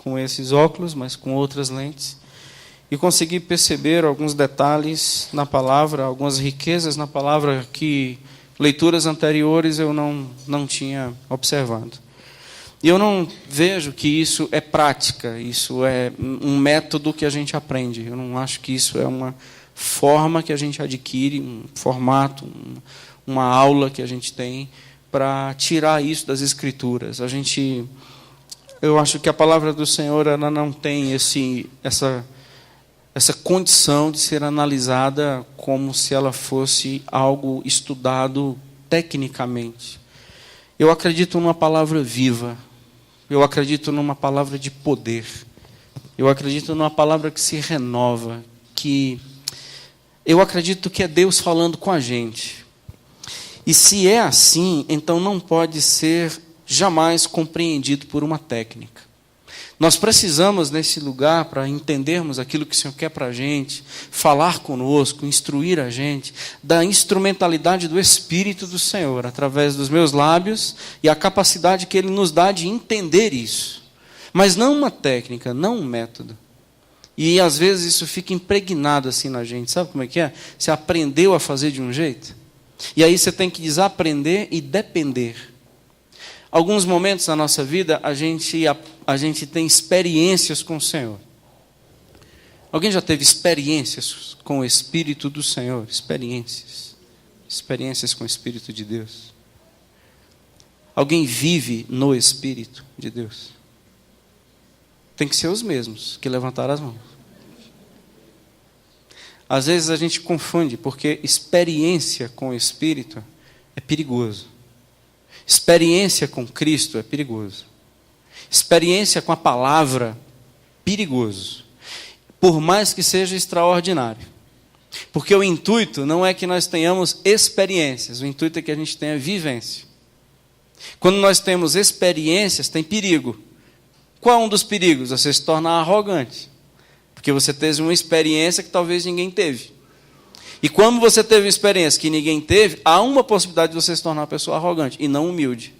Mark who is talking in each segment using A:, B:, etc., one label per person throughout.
A: com esses óculos, mas com outras lentes, e consegui perceber alguns detalhes na palavra, algumas riquezas na palavra que leituras anteriores eu não tinha observado. E eu não vejo que isso é prática, isso é um método que a gente aprende. Eu não acho que isso é uma forma que a gente adquire, um formato, uma aula que a gente tem para tirar isso das Escrituras. Eu acho que a palavra do Senhor ela não tem essa condição de ser analisada como se ela fosse algo estudado tecnicamente. Eu acredito numa palavra viva. Eu acredito numa palavra de poder. Eu acredito numa palavra que se renova. Eu acredito que é Deus falando com a gente. E se é assim, então não pode ser jamais compreendido por uma técnica. Nós precisamos, nesse lugar, para entendermos aquilo que o Senhor quer para a gente, falar conosco, instruir a gente, da instrumentalidade do Espírito do Senhor, através dos meus lábios, e a capacidade que Ele nos dá de entender isso. Mas não uma técnica, não um método. E, às vezes, isso fica impregnado assim na gente. Sabe como é que é? Você aprendeu a fazer de um jeito, e aí você tem que desaprender e depender. Alguns momentos na nossa vida, a gente tem experiências com o Senhor. Alguém já teve experiências com o Espírito do Senhor? Experiências com o Espírito de Deus. Alguém vive no Espírito de Deus? Tem que ser os mesmos que levantaram as mãos. Às vezes a gente confunde, porque experiência com o Espírito é perigoso. Experiência com Cristo é perigoso. Experiência com a palavra, perigoso. Por mais que seja extraordinário. Porque o intuito não é que nós tenhamos experiências, o intuito é que a gente tenha vivência. Quando nós temos experiências, tem perigo. Qual é um dos perigos? Você se tornar arrogante. Porque você teve uma experiência que talvez ninguém teve. E quando você teve uma experiência que ninguém teve, há uma possibilidade de você se tornar uma pessoa arrogante e não humilde.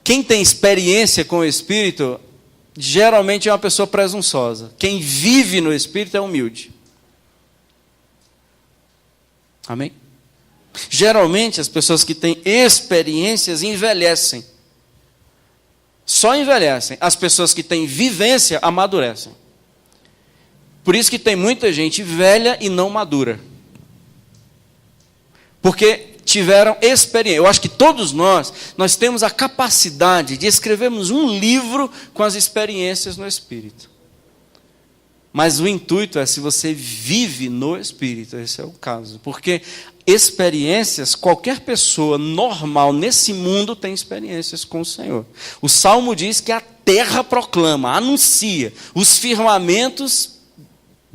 A: Quem tem experiência com o Espírito, geralmente é uma pessoa presunçosa. Quem vive no Espírito é humilde. Amém? Geralmente, as pessoas que têm experiências envelhecem. Só envelhecem. As pessoas que têm vivência amadurecem. Por isso que tem muita gente velha e não madura. Porque tiveram experiência. Eu acho que todos nós temos a capacidade de escrevermos um livro com as experiências no Espírito. Mas o intuito é se você vive no Espírito, esse é o caso. Porque experiências, qualquer pessoa normal nesse mundo tem experiências com o Senhor. O Salmo diz que a terra proclama, anuncia, os firmamentos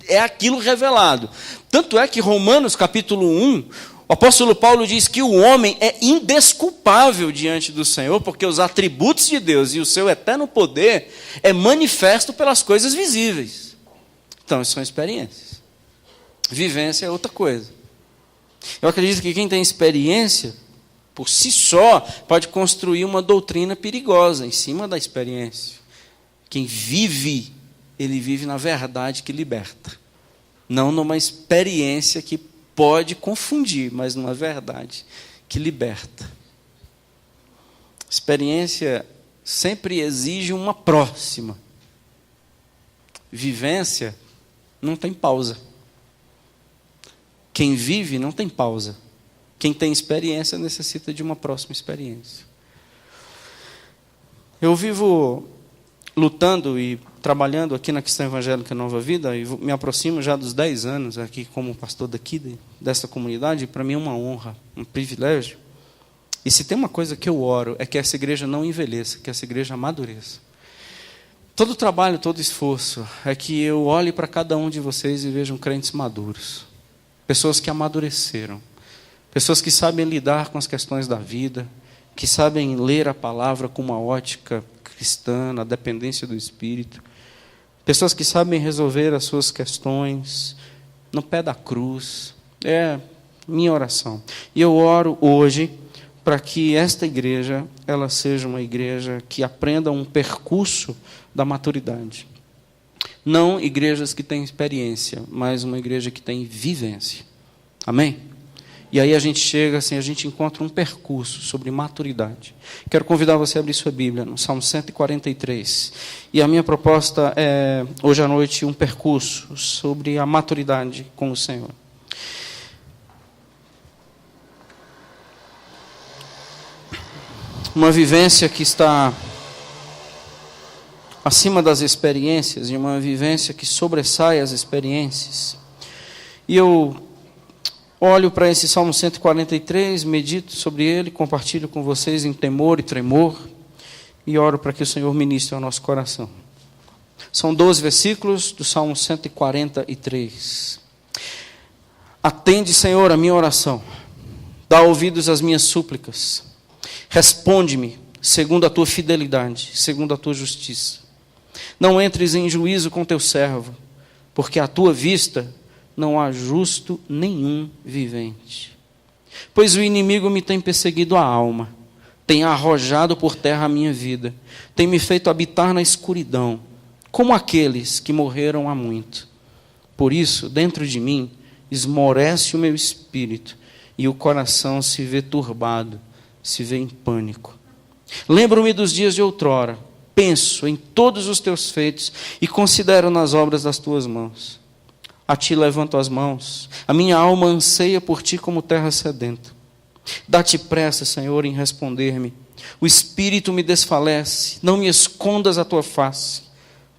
A: é aquilo revelado. Tanto é que Romanos capítulo 1, o apóstolo Paulo diz que o homem é indesculpável diante do Senhor, porque os atributos de Deus e o seu eterno poder é manifesto pelas coisas visíveis. Então, isso são experiências. Vivência é outra coisa. Eu acredito que quem tem experiência, por si só, pode construir uma doutrina perigosa em cima da experiência. Quem vive, ele vive na verdade que liberta. Não numa experiência que pode confundir, mas numa verdade que liberta. Experiência sempre exige uma próxima. Vivência não tem pausa. Quem vive não tem pausa. Quem tem experiência necessita de uma próxima experiência. Eu vivo lutando e trabalhando aqui na Cristã Evangélica Nova Vida, e me aproximo já dos 10 anos aqui como pastor dessa comunidade, e para mim é uma honra, um privilégio. E se tem uma coisa que eu oro, é que essa igreja não envelheça, que essa igreja amadureça. Todo trabalho, todo esforço, é que eu olhe para cada um de vocês e vejam crentes maduros. Pessoas que amadureceram. Pessoas que sabem lidar com as questões da vida, que sabem ler a palavra com uma ótica cristã, na dependência do Espírito. Pessoas que sabem resolver as suas questões no pé da cruz. É minha oração. E eu oro hoje para que esta igreja ela seja uma igreja que aprenda um percurso da maturidade. Não igrejas que têm experiência, mas uma igreja que tem vivência. Amém? E aí a gente chega assim, a gente encontra um percurso sobre maturidade. Quero convidar você a abrir sua Bíblia no Salmo 143. E a minha proposta é, hoje à noite, um percurso sobre a maturidade com o Senhor. Uma vivência que está acima das experiências, e uma vivência que sobressai as experiências. E eu olho para esse Salmo 143, medito sobre ele, compartilho com vocês em temor e tremor, e oro para que o Senhor ministre ao nosso coração. São 12 versículos do Salmo 143. Atende, Senhor, a minha oração, dá ouvidos às minhas súplicas, responde-me segundo a tua fidelidade, segundo a tua justiça. Não entres em juízo com teu servo, porque à tua vista não há justo nenhum vivente. Pois o inimigo me tem perseguido a alma, tem arrojado por terra a minha vida, tem me feito habitar na escuridão, como aqueles que morreram há muito. Por isso, dentro de mim, esmorece o meu espírito, e o coração se vê turbado, se vê em pânico. Lembro-me dos dias de outrora, penso em todos os teus feitos e considero nas obras das tuas mãos. A ti levanto as mãos, a minha alma anseia por ti como terra sedenta. Dá-te pressa, Senhor, em responder-me. O espírito me desfalece, não me escondas a tua face,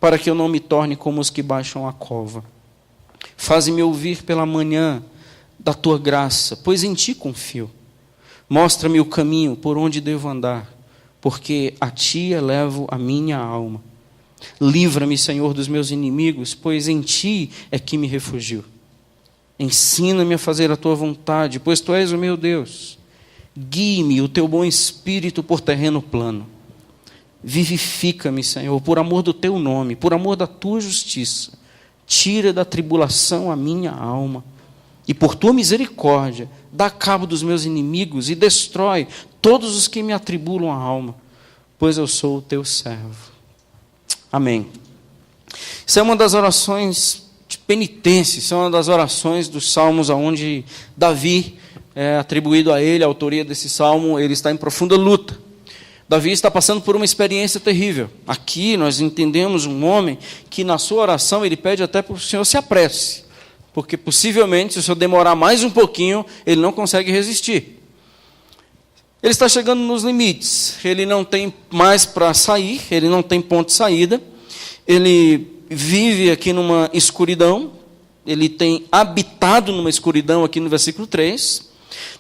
A: para que eu não me torne como os que baixam a cova. Faze-me ouvir pela manhã da tua graça, pois em ti confio. Mostra-me o caminho por onde devo andar, porque a ti elevo a minha alma. Livra-me, Senhor, dos meus inimigos, pois em ti é que me refugio. Ensina-me a fazer a tua vontade, pois tu és o meu Deus. Guie-me o teu bom espírito por terreno plano. Vivifica-me, Senhor, por amor do teu nome, por amor da tua justiça. Tira da tribulação a minha alma. E por tua misericórdia, dá cabo dos meus inimigos e destrói todos os que me atribulam a alma, pois eu sou o teu servo. Amém. Isso é uma das orações de penitência, isso é uma das orações dos salmos onde Davi, é atribuído a ele a autoria desse salmo, ele está em profunda luta. Davi está passando por uma experiência terrível. Aqui nós entendemos um homem que na sua oração ele pede até para o Senhor se apresse, porque possivelmente, se o Senhor demorar mais um pouquinho, ele não consegue resistir. Ele está chegando nos limites, ele não tem mais para sair, ele não tem ponto de saída, ele vive aqui numa escuridão, ele tem habitado numa escuridão aqui no versículo 3.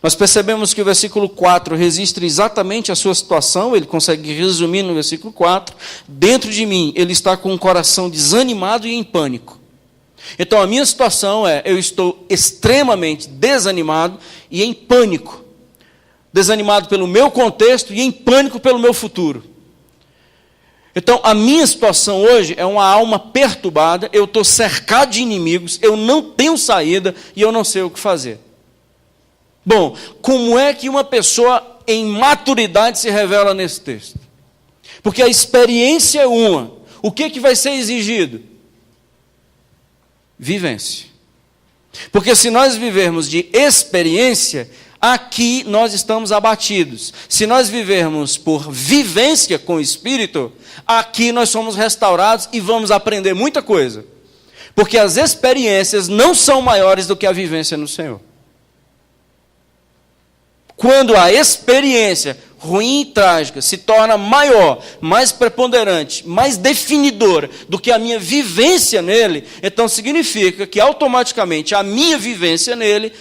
A: Nós percebemos que o versículo 4 registra exatamente a sua situação, ele consegue resumir no versículo 4. Dentro de mim, ele está com o coração desanimado e em pânico. Então a minha situação é, eu estou extremamente desanimado e em pânico. Desanimado pelo meu contexto e em pânico pelo meu futuro. Então a minha situação hoje é uma alma perturbada, eu estou cercado de inimigos, eu não tenho saída e eu não sei o que fazer. Bom, como é que uma pessoa em maturidade se revela nesse texto? Porque a experiência é uma. O que vai ser exigido? Vivência. Porque se nós vivermos de experiência, aqui nós estamos abatidos. Se nós vivermos por vivência com o Espírito, aqui nós somos restaurados e vamos aprender muita coisa. Porque as experiências não são maiores do que a vivência no Senhor. Quando a experiência ruim e trágica se torna maior, mais preponderante, mais definidora do que a minha vivência nele, então significa que automaticamente a minha vivência nele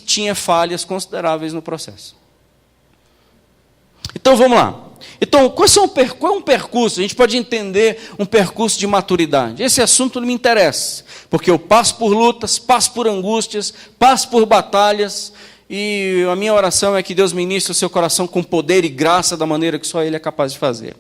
A: tinha falhas consideráveis no processo. Então vamos lá. Então, qual é um percurso? A gente pode entender um percurso de maturidade. Esse assunto me interessa, porque eu passo por lutas, passo por angústias, passo por batalhas, e a minha oração é que Deus ministre o seu coração com poder e graça da maneira que só Ele é capaz de fazer.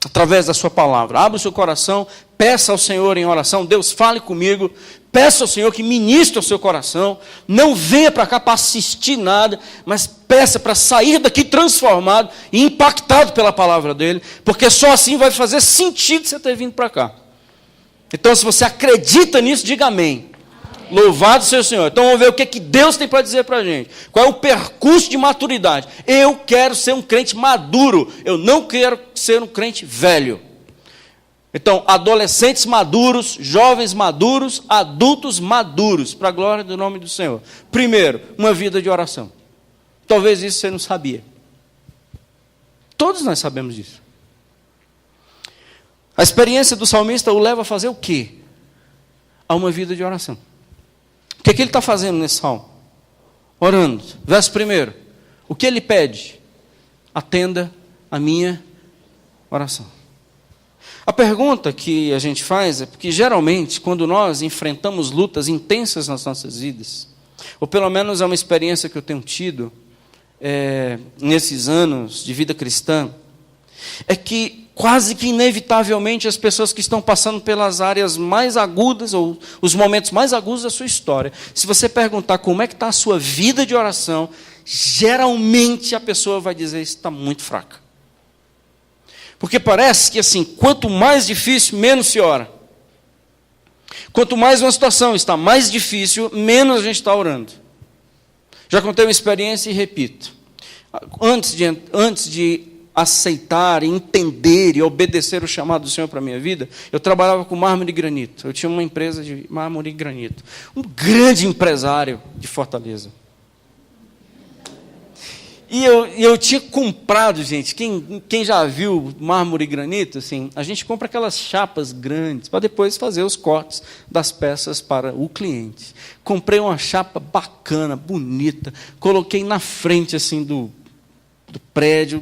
A: através da sua palavra. Abra o seu coração, peça ao Senhor em oração, Deus fale comigo, peça ao Senhor que ministre o seu coração, não venha para cá para assistir nada, mas peça para sair daqui transformado e impactado pela palavra dele, porque só assim vai fazer sentido você ter vindo para cá. Então, se você acredita nisso, diga amém. Louvado seja o Senhor. Então vamos ver o que Deus tem para dizer para a gente. Qual é o percurso de maturidade? Eu quero ser um crente maduro. Eu não quero ser um crente velho. Então, adolescentes maduros, jovens maduros, adultos maduros, para a glória do nome do Senhor. Primeiro, uma vida de oração. Talvez isso você não sabia. Todos nós sabemos disso. A experiência do salmista o leva a fazer o quê? A uma vida de oração. O que ele está fazendo nesse salmo? Orando. Verso 1. O que ele pede? Atenda a minha oração. A pergunta que a gente faz é porque, geralmente, quando nós enfrentamos lutas intensas nas nossas vidas, ou pelo menos é uma experiência que eu tenho tido nesses anos de vida cristã, é que quase que inevitavelmente as pessoas que estão passando pelas áreas mais agudas, ou os momentos mais agudos da sua história, se você perguntar como é que está a sua vida de oração, geralmente a pessoa vai dizer, isso está muito fraca. Porque parece que assim, quanto mais difícil, menos se ora. Quanto mais uma situação está mais difícil, menos a gente está orando. Já contei uma experiência e repito. Antes de aceitar, entender e obedecer o chamado do Senhor para a minha vida, eu trabalhava com mármore e granito. Eu tinha uma empresa de mármore e granito. Um grande empresário de Fortaleza. E eu tinha comprado, gente, quem já viu mármore e granito, assim, a gente compra aquelas chapas grandes para depois fazer os cortes das peças para o cliente. Comprei uma chapa bacana, bonita, coloquei na frente assim do prédio,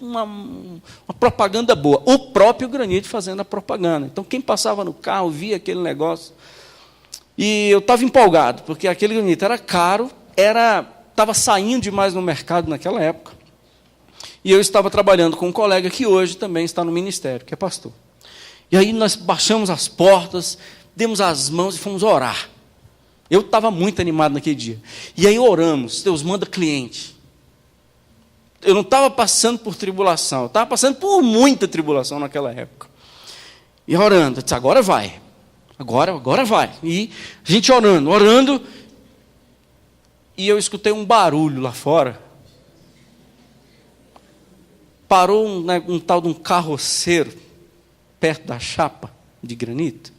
A: uma propaganda boa. O próprio granito fazendo a propaganda. Então, quem passava no carro via aquele negócio. E eu estava empolgado, porque aquele granito era caro, estava saindo demais no mercado naquela época. E eu estava trabalhando com um colega que hoje também está no ministério, que é pastor. E aí nós baixamos as portas, demos as mãos e fomos orar. Eu estava muito animado naquele dia. E aí oramos, Deus manda cliente. Eu não estava passando por tribulação, eu estava passando por muita tribulação naquela época. E orando, eu disse, agora vai. Agora vai. E a gente orando, e eu escutei um barulho lá fora. Parou um tal de um carroceiro perto da chapa de granito.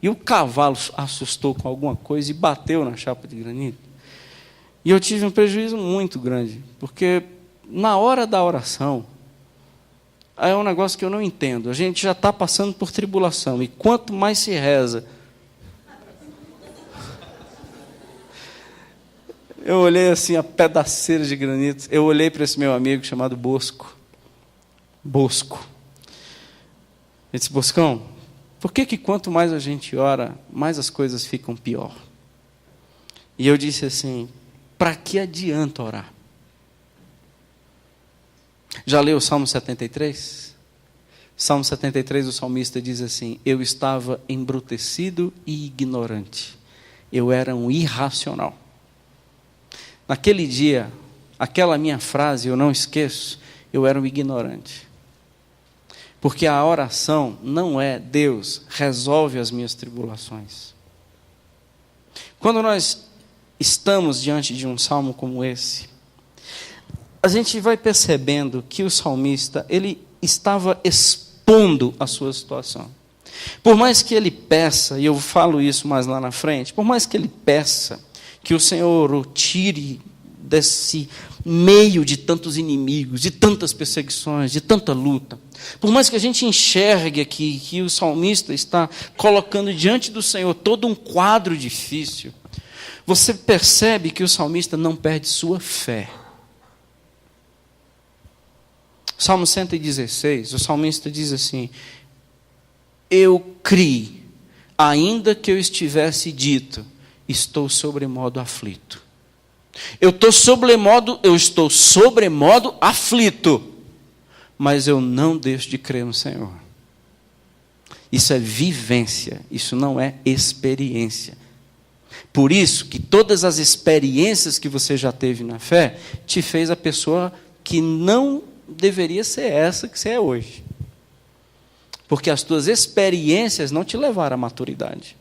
A: E o cavalo assustou com alguma coisa e bateu na chapa de granito. E eu tive um prejuízo muito grande, porque na hora da oração, é um negócio que eu não entendo. A gente já está passando por tribulação, e quanto mais se reza, eu olhei assim a pedaceira de granito, eu olhei para esse meu amigo chamado Bosco. Ele disse, Boscão, por que quanto mais a gente ora, mais as coisas ficam pior? E eu disse assim, para que adianta orar? Já leu o Salmo 73? Salmo 73, o salmista diz assim, eu estava embrutecido e ignorante. Eu era um irracional. Naquele dia, aquela minha frase, eu não esqueço, eu era um ignorante. Porque a oração não é Deus, resolve as minhas tribulações. Quando nós estamos diante de um salmo como esse, a gente vai percebendo que o salmista, ele estava expondo a sua situação. Por mais que ele peça, e eu falo isso mais lá na frente, por mais que ele peça que o Senhor o tire desse meio de tantos inimigos, de tantas perseguições, de tanta luta, por mais que a gente enxergue aqui que o salmista está colocando diante do Senhor todo um quadro difícil, você percebe que o salmista não perde sua fé. Salmo 116, o salmista diz assim, eu criei, ainda que eu estivesse dito, estou sobremodo aflito. Eu estou sobremodo aflito, mas eu não deixo de crer no Senhor. Isso é vivência, isso não é experiência. Por isso que todas as experiências que você já teve na fé, te fez a pessoa que não deveria ser essa que você é hoje. Porque as tuas experiências não te levaram à maturidade.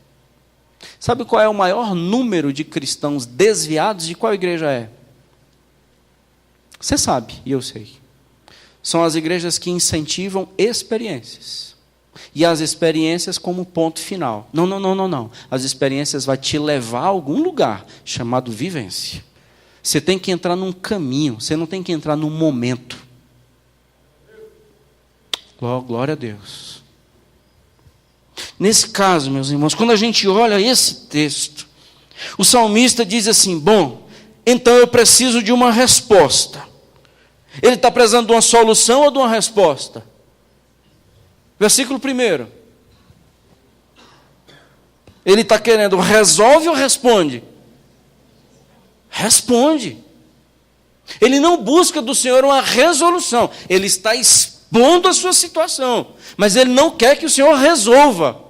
A: Sabe qual é o maior número de cristãos desviados de qual igreja é? Você sabe, e eu sei. São as igrejas que incentivam experiências. E as experiências como ponto final. Não. As experiências vão te levar a algum lugar chamado vivência. Você tem que entrar num caminho, você não tem que entrar num momento. Glória a Deus. Nesse caso, meus irmãos, quando a gente olha esse texto, o salmista diz assim: bom, então eu preciso de uma resposta. Ele está precisando de uma solução ou de uma resposta? Versículo 1. Ele está querendo, resolve ou responde? Responde. Ele não busca do Senhor uma resolução. Ele está expondo a sua situação. Mas ele não quer que o Senhor resolva.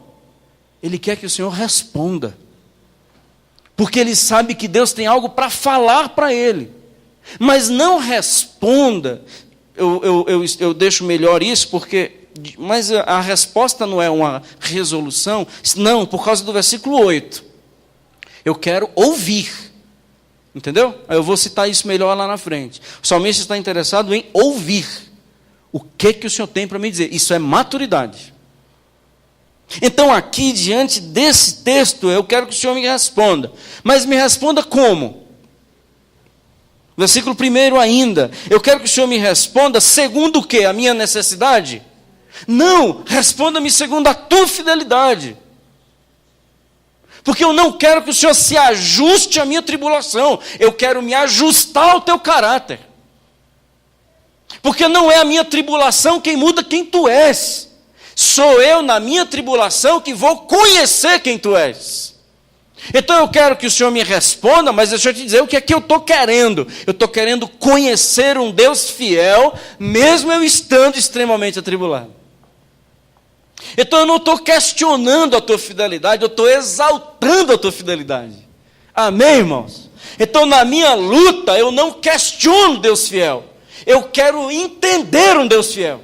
A: Ele quer que o Senhor responda. Porque ele sabe que Deus tem algo para falar para ele. Mas não responda. Eu deixo melhor isso porque... Mas a resposta não é uma resolução. Não, por causa do versículo 8. Eu quero ouvir. Entendeu? Eu vou citar isso melhor lá na frente. O salmista está interessado em ouvir. O que o Senhor tem para me dizer? Isso é maturidade. Então aqui, diante desse texto, eu quero que o Senhor me responda. Mas me responda como? Versículo 1 ainda. Eu quero que o Senhor me responda segundo o quê? A minha necessidade? Não, responda-me segundo a tua fidelidade. Porque eu não quero que o Senhor se ajuste à minha tribulação. Eu quero me ajustar ao teu caráter. Porque não é a minha tribulação quem muda quem tu és. Sou eu, na minha tribulação, que vou conhecer quem tu és. Então eu quero que o Senhor me responda, mas deixa eu te dizer o que é que eu estou querendo. Eu estou querendo conhecer um Deus fiel, mesmo eu estando extremamente atribulado. Então eu não estou questionando a tua fidelidade, eu estou exaltando a tua fidelidade. Amém, irmãos? Então na minha luta eu não questiono Deus fiel. Eu quero entender um Deus fiel.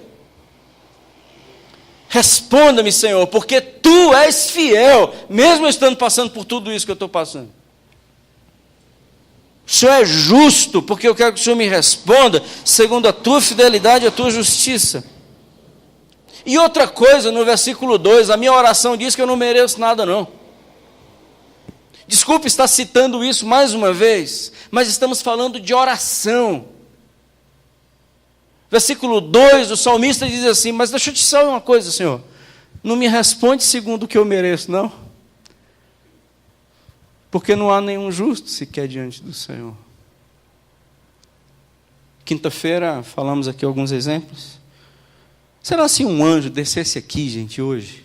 A: Responda-me, Senhor, porque tu és fiel, mesmo eu estando passando por tudo isso que eu estou passando. O Senhor é justo, porque eu quero que o Senhor me responda segundo a tua fidelidade e a tua justiça. E outra coisa, no versículo 2, a minha oração diz que eu não mereço nada não. Desculpe estar citando isso mais uma vez, mas estamos falando de oração. Versículo 2, o salmista diz assim: mas deixa eu te dizer uma coisa, Senhor, não me responde segundo o que eu mereço, não. Porque não há nenhum justo sequer diante do Senhor. Quinta-feira falamos aqui alguns exemplos. Será se um anjo descesse aqui, gente, hoje?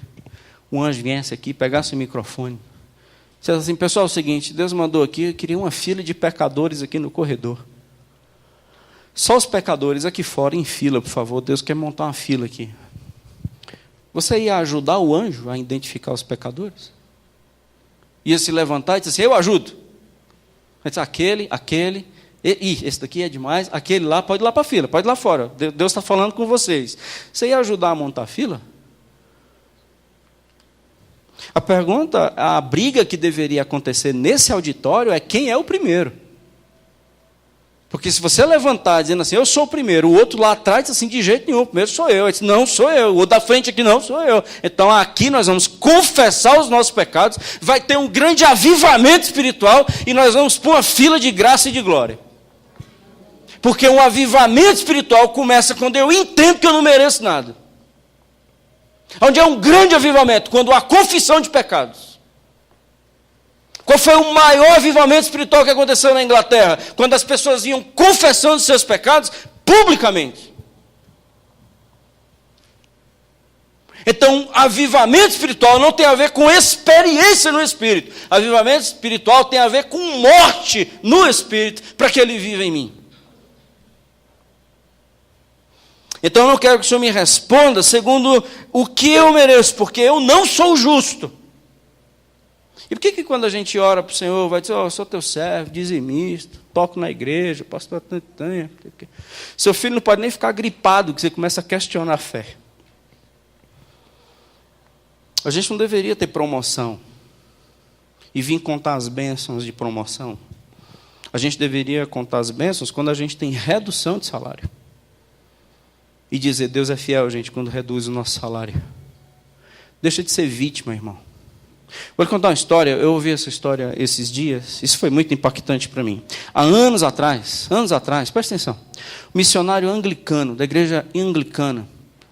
A: Um anjo viesse aqui, pegasse o microfone. Dissesse assim: pessoal, é o seguinte, Deus mandou aqui, eu queria uma fila de pecadores aqui no corredor. Só os pecadores aqui fora, em fila, por favor. Deus quer montar uma fila aqui. Você ia ajudar o anjo a identificar os pecadores? Ia se levantar e dizer assim: eu ajudo. Vai dizer, aquele, esse daqui é demais, aquele lá, pode ir lá para a fila, pode ir lá fora. Deus está falando com vocês. Você ia ajudar a montar a fila? A pergunta, a briga que deveria acontecer nesse auditório é quem é o primeiro. Porque se você levantar dizendo assim: eu sou o primeiro, o outro lá atrás diz assim: de jeito nenhum, o primeiro sou eu. Ele diz: não, sou eu. O outro da frente aqui: não, sou eu. Então aqui nós vamos confessar os nossos pecados, vai ter um grande avivamento espiritual e nós vamos pôr uma fila de graça e de glória. Porque um avivamento espiritual começa quando eu entendo que eu não mereço nada. Onde é um grande avivamento? Quando há confissão de pecados. Qual foi o maior avivamento espiritual que aconteceu na Inglaterra? Quando as pessoas iam confessando seus pecados publicamente. Então, avivamento espiritual não tem a ver com experiência no Espírito. Avivamento espiritual tem a ver com morte no Espírito, para que ele viva em mim. Então eu não quero que o Senhor me responda segundo o que eu mereço, porque eu não sou justo. E por que quando a gente ora para o Senhor, vai dizer, eu sou teu servo, dizimista, toco na igreja, pastor tantanha. Seu filho não pode nem ficar gripado, que você começa a questionar a fé. A gente não deveria ter promoção e vir contar as bênçãos de promoção. A gente deveria contar as bênçãos quando a gente tem redução de salário. E dizer, Deus é fiel, gente, quando reduz o nosso salário. Deixa de ser vítima, irmão. Vou lhe contar uma história. Eu ouvi essa história esses dias. Isso foi muito impactante para mim. Há anos atrás, presta atenção. Um missionário anglicano, da igreja anglicana,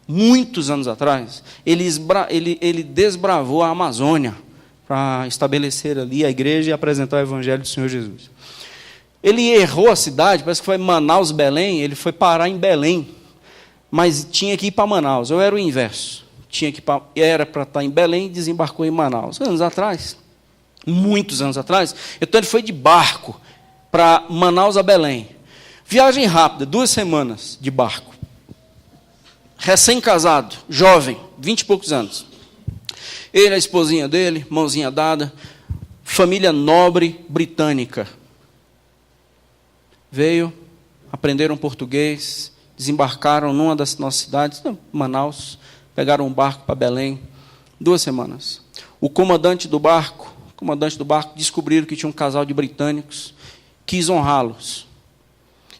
A: muitos anos atrás, ele desbravou a Amazônia para estabelecer ali a igreja e apresentar o evangelho do Senhor Jesus. Ele errou a cidade, parece que foi Manaus, Belém, ele foi parar em Belém, mas tinha que ir para Manaus. Eu era o inverso. Era para estar em Belém e desembarcou em Manaus. Anos atrás, muitos anos atrás, então ele foi de barco para Manaus a Belém. Viagem rápida, 2 semanas de barco. Recém-casado, jovem, 20 e poucos anos. Ele, a esposinha dele, mãozinha dada, família nobre britânica. Veio, aprenderam português, desembarcaram numa das nossas cidades, Manaus, pegaram um barco para Belém, 2 semanas. O comandante do barco descobriram que tinha um casal de britânicos, quis honrá-los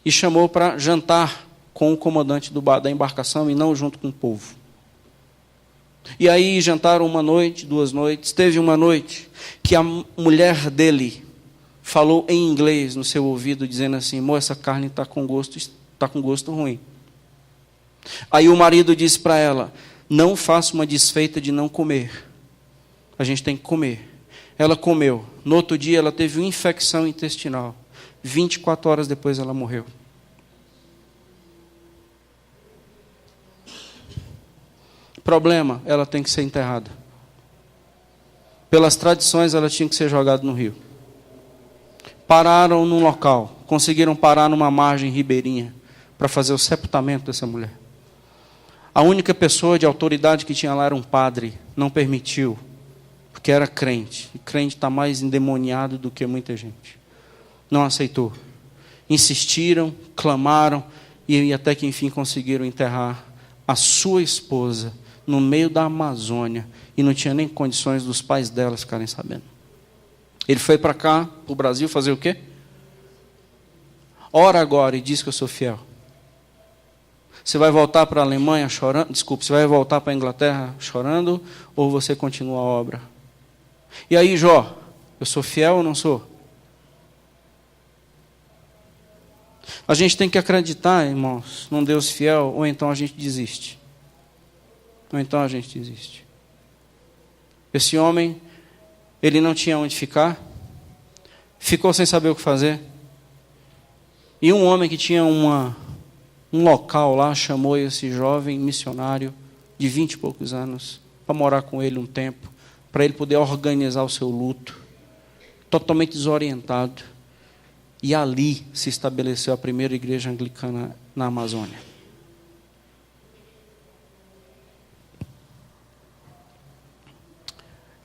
A: e chamou para jantar com o comandante da embarcação e não junto com o povo. E aí jantaram 1 noite, 2 noites. Teve uma noite que a mulher dele falou em inglês no seu ouvido, dizendo assim, amor, essa carne está com gosto ruim. Aí o marido disse para ela, não faça uma desfeita de não comer. A gente tem que comer. Ela comeu. No outro dia ela teve uma infecção intestinal. 24 horas depois ela morreu. Problema, ela tem que ser enterrada. Pelas tradições ela tinha que ser jogada no rio. Pararam num local, conseguiram parar numa margem ribeirinha para fazer o sepultamento dessa mulher. A única pessoa de autoridade que tinha lá era um padre, não permitiu, porque era crente. E crente está mais endemoniado do que muita gente. Não aceitou. Insistiram, clamaram, e até que enfim conseguiram enterrar a sua esposa no meio da Amazônia, e não tinha nem condições dos pais dela ficarem sabendo. Ele foi para cá, para o Brasil, fazer o quê? Ora agora e diz que eu sou fiel. Você vai voltar para a Alemanha chorando? Desculpe, você vai voltar para a Inglaterra chorando? Ou você continua a obra? E aí, Jó, eu sou fiel ou não sou? A gente tem que acreditar, irmãos, num Deus fiel, ou então a gente desiste. Esse homem, ele não tinha onde ficar, ficou sem saber o que fazer. E um homem que tinha um local lá, chamou esse jovem missionário de 20 e poucos anos, para morar com ele um tempo, para ele poder organizar o seu luto, totalmente desorientado. E ali se estabeleceu a primeira igreja anglicana na Amazônia.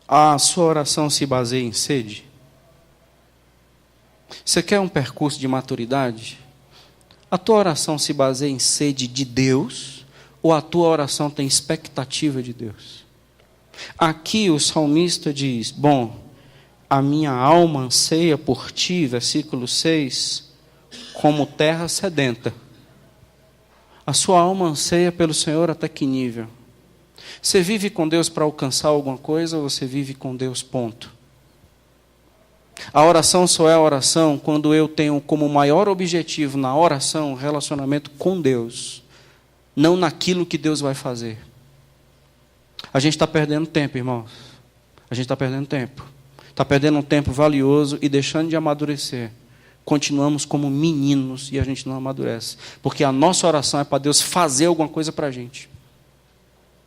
A: A sua oração se baseia em sede? Você quer um percurso de maturidade? A tua oração se baseia em sede de Deus? Ou a tua oração tem expectativa de Deus? Aqui o salmista diz, a minha alma anseia por ti, versículo 6, como terra sedenta. A sua alma anseia pelo Senhor até que nível? Você vive com Deus para alcançar alguma coisa ou você vive com Deus, ponto? A oração só é a oração quando eu tenho como maior objetivo na oração o relacionamento com Deus, não naquilo que Deus vai fazer. A gente está perdendo tempo, irmãos. A gente está perdendo tempo. Está perdendo um tempo valioso e deixando de amadurecer. Continuamos como meninos e a gente não amadurece. Porque a nossa oração é para Deus fazer alguma coisa para a gente.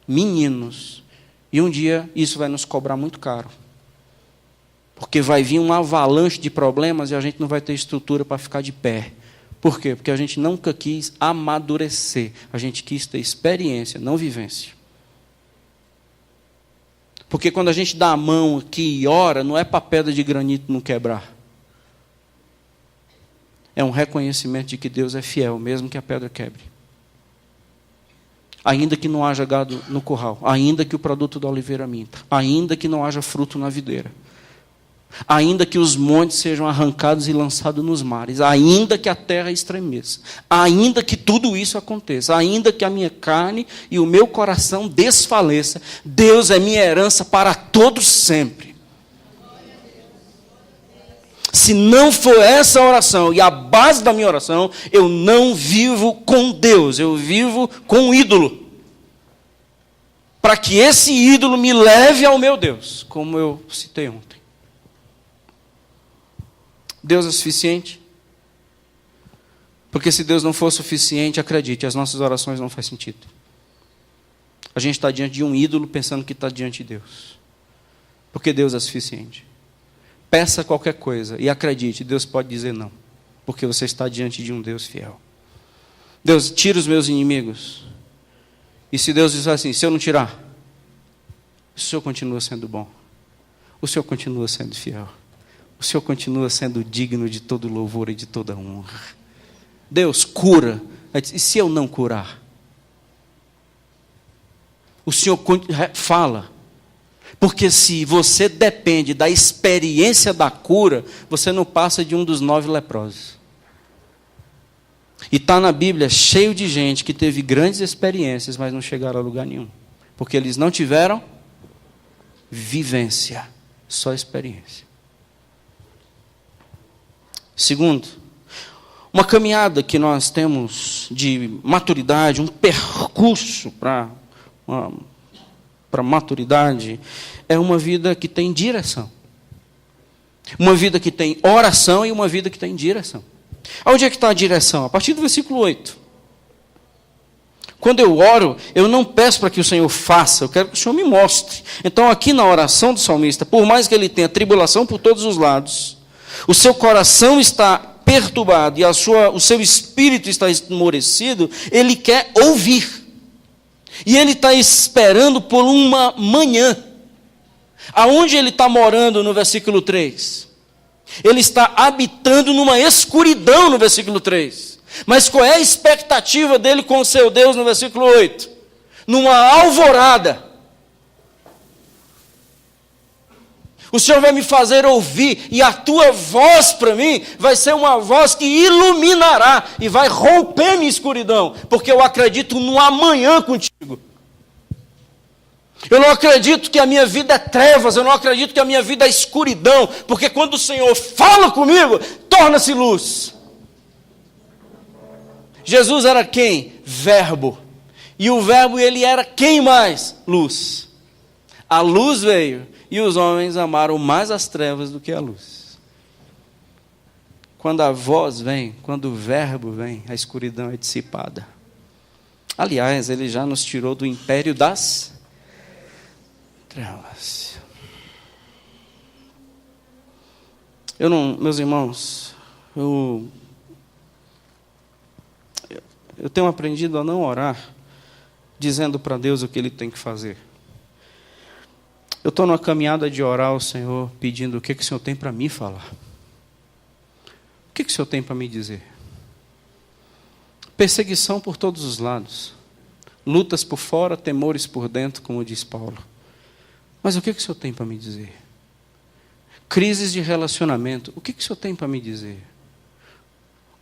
A: Meninos. E um dia isso vai nos cobrar muito caro. Porque vai vir uma avalanche de problemas e a gente não vai ter estrutura para ficar de pé. Por quê? Porque a gente nunca quis amadurecer. A gente quis ter experiência, não vivência. Porque quando a gente dá a mão aqui e ora, não é para a pedra de granito não quebrar. É um reconhecimento de que Deus é fiel, mesmo que a pedra quebre. Ainda que não haja gado no curral, ainda que o produto da oliveira minta, ainda que não haja fruto na videira, ainda que os montes sejam arrancados e lançados nos mares, ainda que a terra estremeça, ainda que tudo isso aconteça, ainda que a minha carne e o meu coração desfaleça, Deus é minha herança para todos sempre. Se não for essa oração e a base da minha oração, eu não vivo com Deus, eu vivo com o ídolo. Para que esse ídolo me leve ao meu Deus, como eu citei ontem. Deus é suficiente? Porque se Deus não for suficiente, acredite, as nossas orações não fazem sentido. A gente está diante de um ídolo pensando que está diante de Deus. Porque Deus é suficiente. Peça qualquer coisa e acredite, Deus pode dizer não. Porque você está diante de um Deus fiel. Deus, tira os meus inimigos. E se Deus disser assim, se eu não tirar, o Senhor continua sendo bom. O Senhor continua sendo fiel. O Senhor continua sendo digno de todo louvor e de toda honra. Deus cura. E se eu não curar? O Senhor fala. Porque se você depende da experiência da cura, você não passa de um dos 9 leprosos. E está na Bíblia cheio de gente que teve grandes experiências, mas não chegaram a lugar nenhum. Porque eles não tiveram vivência, só experiência. Segundo, uma caminhada que nós temos de maturidade, um percurso para maturidade, é uma vida que tem direção. Uma vida que tem oração e uma vida que tem direção. Onde é que está a direção? A partir do versículo 8. Quando eu oro, eu não peço para que o Senhor faça, eu quero que o Senhor me mostre. Então aqui na oração do salmista, por mais que ele tenha tribulação por todos os lados, o seu coração está perturbado e o seu espírito está esmorecido, ele quer ouvir. E ele está esperando por uma manhã. Aonde ele está morando no versículo 3? Ele está habitando numa escuridão no versículo 3. Mas qual é a expectativa dele com o seu Deus no versículo 8? Numa alvorada. O Senhor vai me fazer ouvir, e a tua voz para mim vai ser uma voz que iluminará e vai romper minha escuridão, porque eu acredito no amanhã contigo. Eu não acredito que a minha vida é trevas, eu não acredito que a minha vida é escuridão, porque quando o Senhor fala comigo, torna-se luz. Jesus era quem? Verbo. E o verbo, ele era quem mais? Luz. A luz veio. E os homens amaram mais as trevas do que a luz. Quando a voz vem, quando o verbo vem, a escuridão é dissipada. Aliás, ele já nos tirou do império das trevas. Meus irmãos, eu tenho aprendido a não orar dizendo para Deus o que Ele tem que fazer. Eu estou numa caminhada de orar ao Senhor, pedindo o que o Senhor tem para me falar. O que o Senhor tem para me dizer? Perseguição por todos os lados. Lutas por fora, temores por dentro, como diz Paulo. Mas o que o Senhor tem para me dizer? Crises de relacionamento. O que o Senhor tem para me dizer?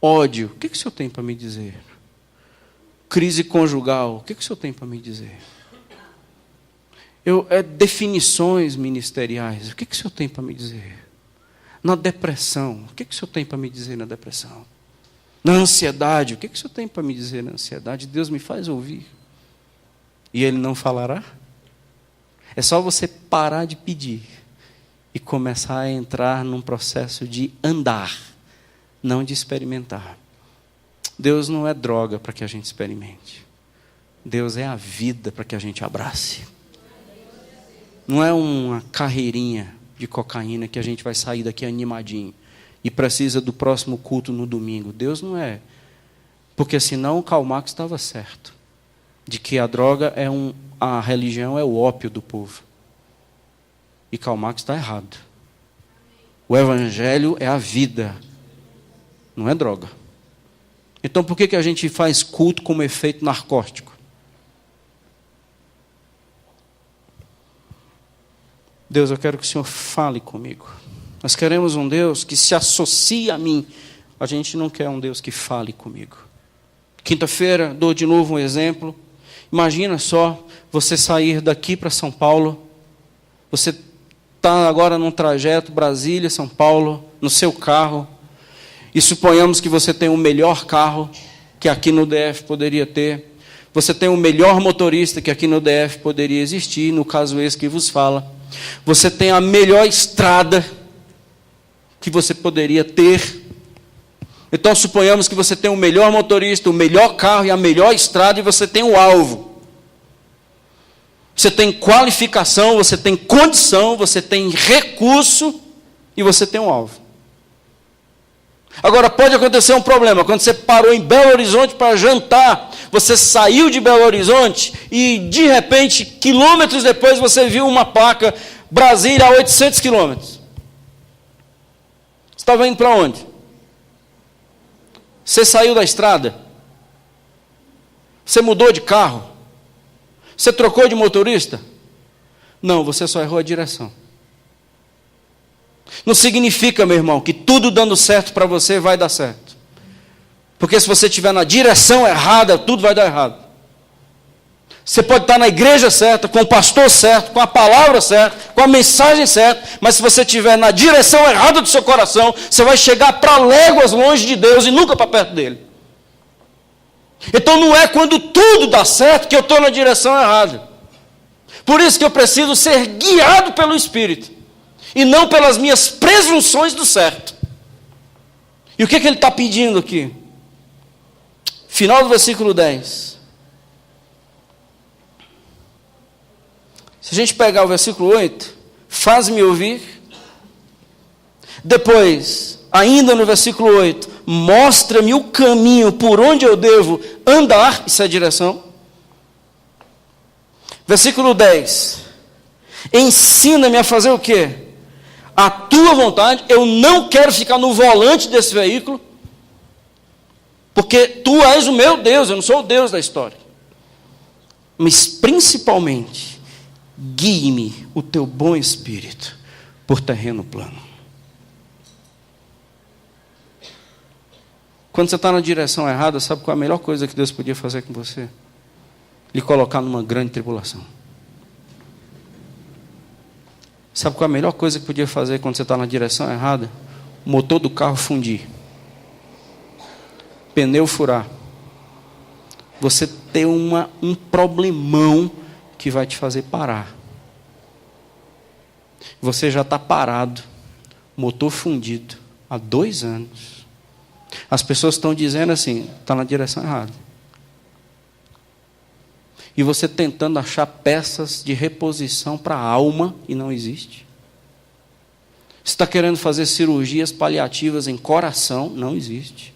A: Ódio. O que o Senhor tem para me dizer? Crise conjugal. O que o Senhor tem para me dizer? Definições ministeriais. O que o Senhor tem para me dizer? Na depressão. O que o Senhor tem para me dizer na depressão? Na ansiedade. O que o Senhor tem para me dizer na ansiedade? Deus me faz ouvir. E Ele não falará? É só você parar de pedir e começar a entrar num processo de andar, não de experimentar. Deus não é droga para que a gente experimente. Deus é a vida para que a gente abrace. Não é uma carreirinha de cocaína que a gente vai sair daqui animadinho. e precisa do próximo culto no domingo. Deus não é. Porque senão o Karl Marx estava certo. De que a droga a religião é o ópio do povo. E Karl Marx está errado. O evangelho é a vida, não é droga. Então por que a gente faz culto como efeito narcótico? Deus, eu quero que o Senhor fale comigo. Nós queremos um Deus que se associe a mim. A gente não quer um Deus que fale comigo. Quinta-feira, dou de novo um exemplo. Imagina só, você sair daqui para São Paulo. Você está agora num trajeto Brasília, São Paulo, no seu carro. E suponhamos que você tem o melhor carro que aqui no DF poderia ter. Você tem o melhor motorista que aqui no DF poderia existir, no caso esse que vos fala. Você tem a melhor estrada que você poderia ter. Então suponhamos que você tem o melhor motorista, o melhor carro e a melhor estrada, e você tem o alvo. Você tem qualificação, você tem condição, você tem recurso e você tem um alvo. Agora pode acontecer um problema. Quando você parou em Belo Horizonte para jantar, você saiu de Belo Horizonte e de repente, quilômetros depois, você viu uma placa Brasília a 800 quilômetros. Você estava indo para onde? Você saiu da estrada? Você mudou de carro? Você trocou de motorista? Não, você só errou a direção. Não significa, meu irmão, que tudo dando certo para você vai dar certo. Porque se você estiver na direção errada, tudo vai dar errado. Você pode estar na igreja certa, com o pastor certo, com a palavra certa, com a mensagem certa, mas se você estiver na direção errada do seu coração, você vai chegar para léguas longe de Deus e nunca para perto dele. Então não é quando tudo dá certo que eu estou na direção errada. Por isso que eu preciso ser guiado pelo Espírito, e não pelas minhas presunções do certo. E o que ele está pedindo aqui? Final do versículo 10. Se a gente pegar o versículo 8, faz-me ouvir. Depois, ainda no versículo 8, mostra-me o caminho por onde eu devo andar. Isso é a direção. Versículo 10. Ensina-me a fazer o quê? A tua vontade. Eu não quero ficar no volante desse veículo, porque tu és o meu Deus, eu não sou o Deus da história. Mas principalmente, guie-me o teu bom espírito por terreno plano. Quando você está na direção errada, sabe qual é a melhor coisa que Deus podia fazer com você? Lhe colocar numa grande tribulação. Sabe qual é a melhor coisa que podia fazer quando você está na direção errada? O motor do carro fundir. Pneu furar. Você ter um problemão que vai te fazer parar. Você já está parado, motor fundido, há 2 anos. As pessoas estão dizendo assim, está na direção errada. E você tentando achar peças de reposição para a alma, e não existe. Você está querendo fazer cirurgias paliativas em coração, não existe.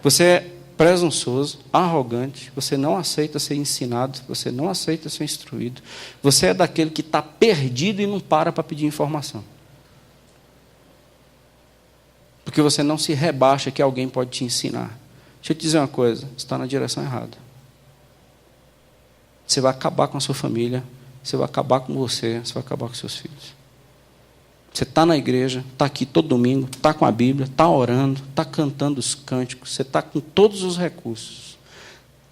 A: Você é presunçoso, arrogante, você não aceita ser ensinado, você não aceita ser instruído, você é daquele que está perdido e não para pedir informação. Porque você não se rebaixa que alguém pode te ensinar. Deixa eu te dizer uma coisa, você está na direção errada. Você vai acabar com a sua família, você vai acabar com você vai acabar com seus filhos. Você está na igreja, está aqui todo domingo, está com a Bíblia, está orando, está cantando os cânticos, você está com todos os recursos,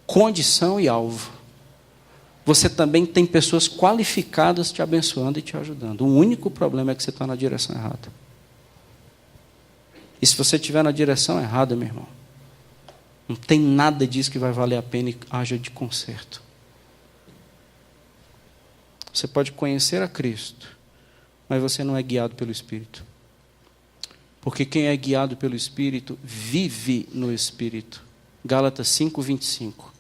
A: condição e alvo. Você também tem pessoas qualificadas te abençoando e te ajudando. O único problema é que você está na direção errada. E se você estiver na direção errada, meu irmão, não tem nada disso que vai valer a pena e haja de conserto. Você pode conhecer a Cristo, mas você não é guiado pelo Espírito. Porque quem é guiado pelo Espírito, vive no Espírito. Gálatas 5:25.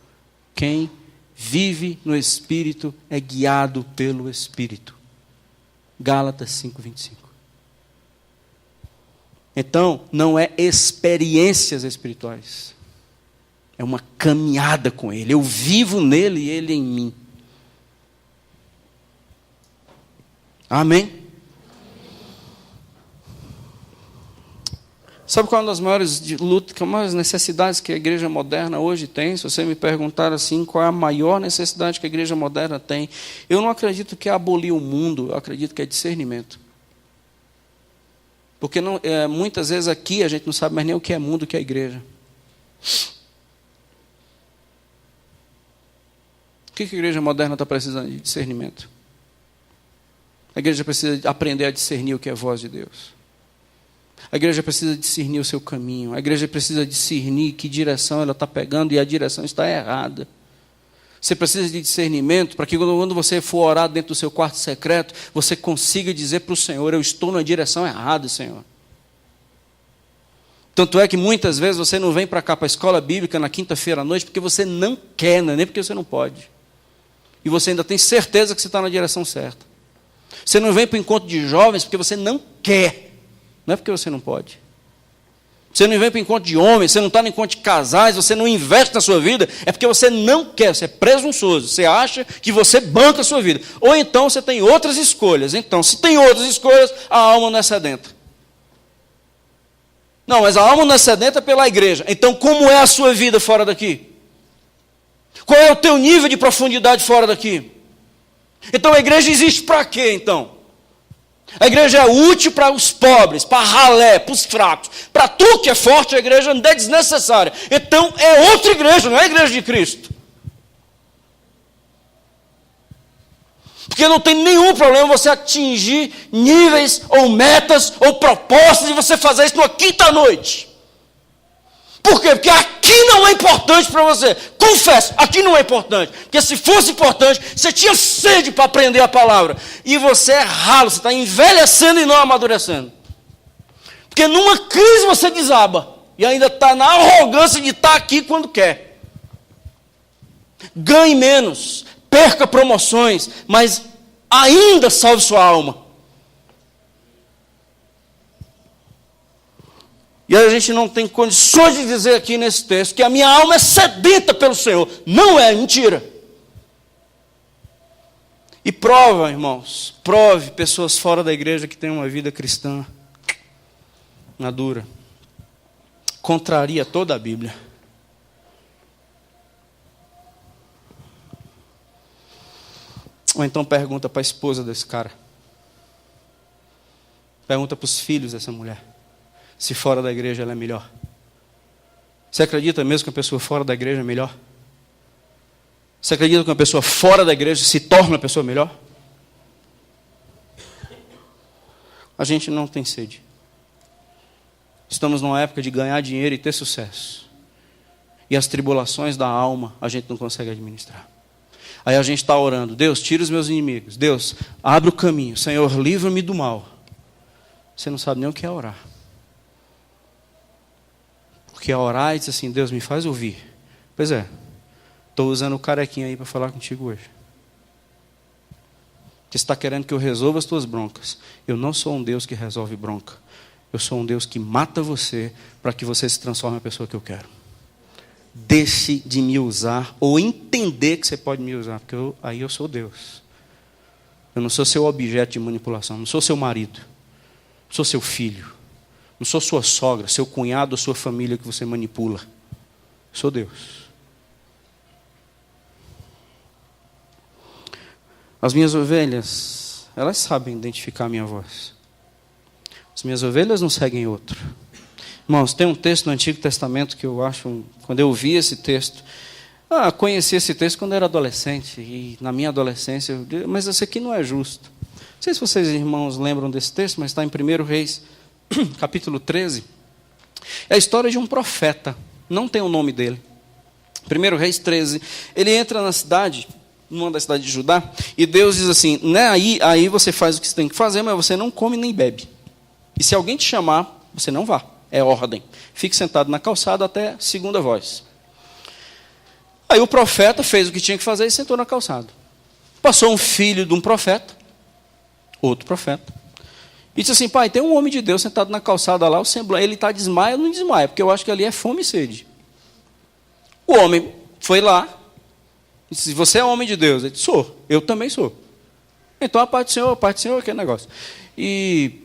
A: Quem vive no Espírito é guiado pelo Espírito. Gálatas 5:25. Então, não é experiências espirituais. É uma caminhada com Ele. Eu vivo nele e Ele em mim. Amém? Sabe qual é uma das maiores lutas, maiores necessidades que a igreja moderna hoje tem? Se você me perguntar assim, qual é a maior necessidade que a igreja moderna tem? Eu não acredito que é abolir o mundo, eu acredito que é discernimento. Porque muitas vezes aqui a gente não sabe mais nem o que é mundo, o que é igreja. O que a igreja moderna está precisando de discernimento? A igreja precisa aprender a discernir o que é a voz de Deus. A igreja precisa discernir o seu caminho. A igreja precisa discernir que direção ela está pegando e a direção está errada. Você precisa de discernimento para que quando você for orar dentro do seu quarto secreto, você consiga dizer para o Senhor, eu estou na direção errada, Senhor. Tanto é que muitas vezes você não vem para cá, para a escola bíblica na quinta-feira à noite, porque você não quer, não é nem porque você não pode. E você ainda tem certeza que você está na direção certa. Você não vem para o encontro de jovens porque você não quer, não é porque você não pode. Você não vem para o encontro de homens, você não está no encontro de casais, você não investe na sua vida, é porque você não quer, você é presunçoso, você acha que você banca a sua vida. Ou então você tem outras escolhas. Então, se tem outras escolhas, a alma não é sedenta. Não, mas a alma não é sedenta pela igreja. Então, como é a sua vida fora daqui? Qual é o teu nível de profundidade fora daqui? Então a igreja existe para quê, então? A igreja é útil para os pobres, para ralé, para os fracos. Para tu que é forte, a igreja não é desnecessária. Então é outra igreja, não é a igreja de Cristo. Porque não tem nenhum problema você atingir níveis, ou metas, ou propostas, e você fazer isso numa quinta-noite. Por quê? Porque aqui não é importante para você. Confesso, aqui não é importante. Porque se fosse importante, você tinha sede para aprender a palavra. E você é ralo, você está envelhecendo e não amadurecendo. Porque numa crise você desaba. E ainda está na arrogância de estar aqui quando quer. Ganhe menos, perca promoções, mas ainda salve sua alma. E a gente não tem condições de dizer aqui nesse texto que a minha alma é sedenta pelo Senhor. Não é, mentira. E prova, irmãos, prove pessoas fora da igreja que têm uma vida cristã madura. Contraria toda a Bíblia. Ou então pergunta para a esposa desse cara. Pergunta para os filhos dessa mulher. Se fora da igreja ela é melhor. Você acredita mesmo que uma pessoa fora da igreja é melhor? Você acredita que uma pessoa fora da igreja se torna uma pessoa melhor? A gente não tem sede. Estamos numa época de ganhar dinheiro e ter sucesso. E as tribulações da alma a gente não consegue administrar. Aí a gente está orando, Deus, tira os meus inimigos. Deus, abre o caminho. Senhor, livra-me do mal. Você não sabe nem o que é orar. Porque a orar e diz assim, Deus me faz ouvir. Pois é, estou usando o carequinho aí para falar contigo hoje. Você está querendo que eu resolva as tuas broncas. Eu não sou um Deus que resolve bronca. Eu sou um Deus que mata você para que você se transforme na pessoa que eu quero. Deixe de me usar ou entender que você pode me usar, porque aí eu sou Deus. Eu não sou seu objeto de manipulação, não sou seu marido, não sou seu filho. Não sou sua sogra, seu cunhado ou sua família que você manipula. Sou Deus. As minhas ovelhas, elas sabem identificar a minha voz. As minhas ovelhas não seguem outro. Irmãos, tem um texto no Antigo Testamento que eu acho, quando eu vi esse texto, conheci esse texto quando eu era adolescente, e na minha adolescência, mas esse aqui não é justo. Não sei se vocês, irmãos, lembram desse texto, mas está em 1 Reis, capítulo 13, é a história de um profeta, não tem o nome dele. 1 Reis 13, ele entra na cidade, numa das cidades de Judá, e Deus diz assim, né, aí você faz o que você tem que fazer, mas você não come nem bebe. E se alguém te chamar, você não vá, é ordem. Fique sentado na calçada até segunda voz. Aí o profeta fez o que tinha que fazer e sentou na calçada. Passou um filho de um profeta, outro profeta, E disse assim, pai, tem um homem de Deus sentado na calçada lá, o semblante, ele está desmaia, não desmaia, porque eu acho que ali é fome e sede. O homem foi lá, disse, você é homem de Deus? Ele disse, sou, eu também sou. Então a paz do Senhor, aquele negócio. E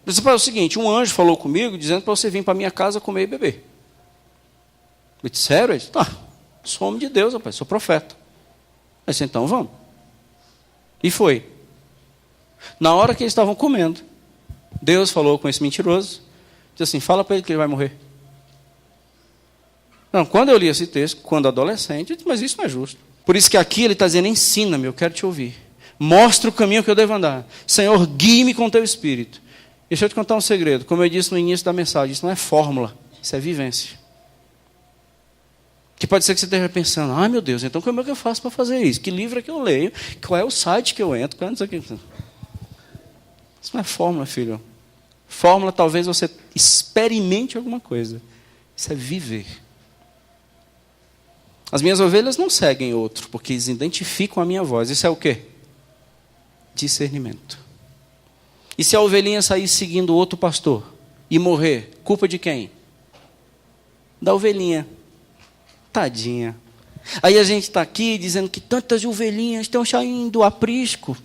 A: disse, pai, é o seguinte, um anjo falou comigo, dizendo para você vir para minha casa comer e beber. Eu disse, sério? Ele disse, tá, sou homem de Deus, rapaz, sou profeta. Eu disse, então vamos. E foi. Na hora que eles estavam comendo, Deus falou com esse mentiroso, disse assim, fala para ele que ele vai morrer. Não, quando eu li esse texto, quando adolescente, eu disse, mas isso não é justo. Por isso que aqui ele está dizendo, ensina-me, eu quero te ouvir. Mostra o caminho que eu devo andar. Senhor, guie-me com teu Espírito. Deixa eu te contar um segredo. Como eu disse no início da mensagem, isso não é fórmula, isso é vivência. Que pode ser que você esteja pensando, ai meu Deus, então como é que eu faço para fazer isso? Que livro é que eu leio? Qual é o site que eu entro? Qual é isso aqui? Isso não é fórmula, filho. Fórmula, talvez você experimente alguma coisa. Isso é viver. As minhas ovelhas não seguem outro, porque eles identificam a minha voz. Isso é o quê? Discernimento. E se a ovelhinha sair seguindo outro pastor e morrer, culpa de quem? Da ovelhinha. Tadinha. Aí a gente está aqui dizendo que tantas ovelhinhas estão saindo do aprisco.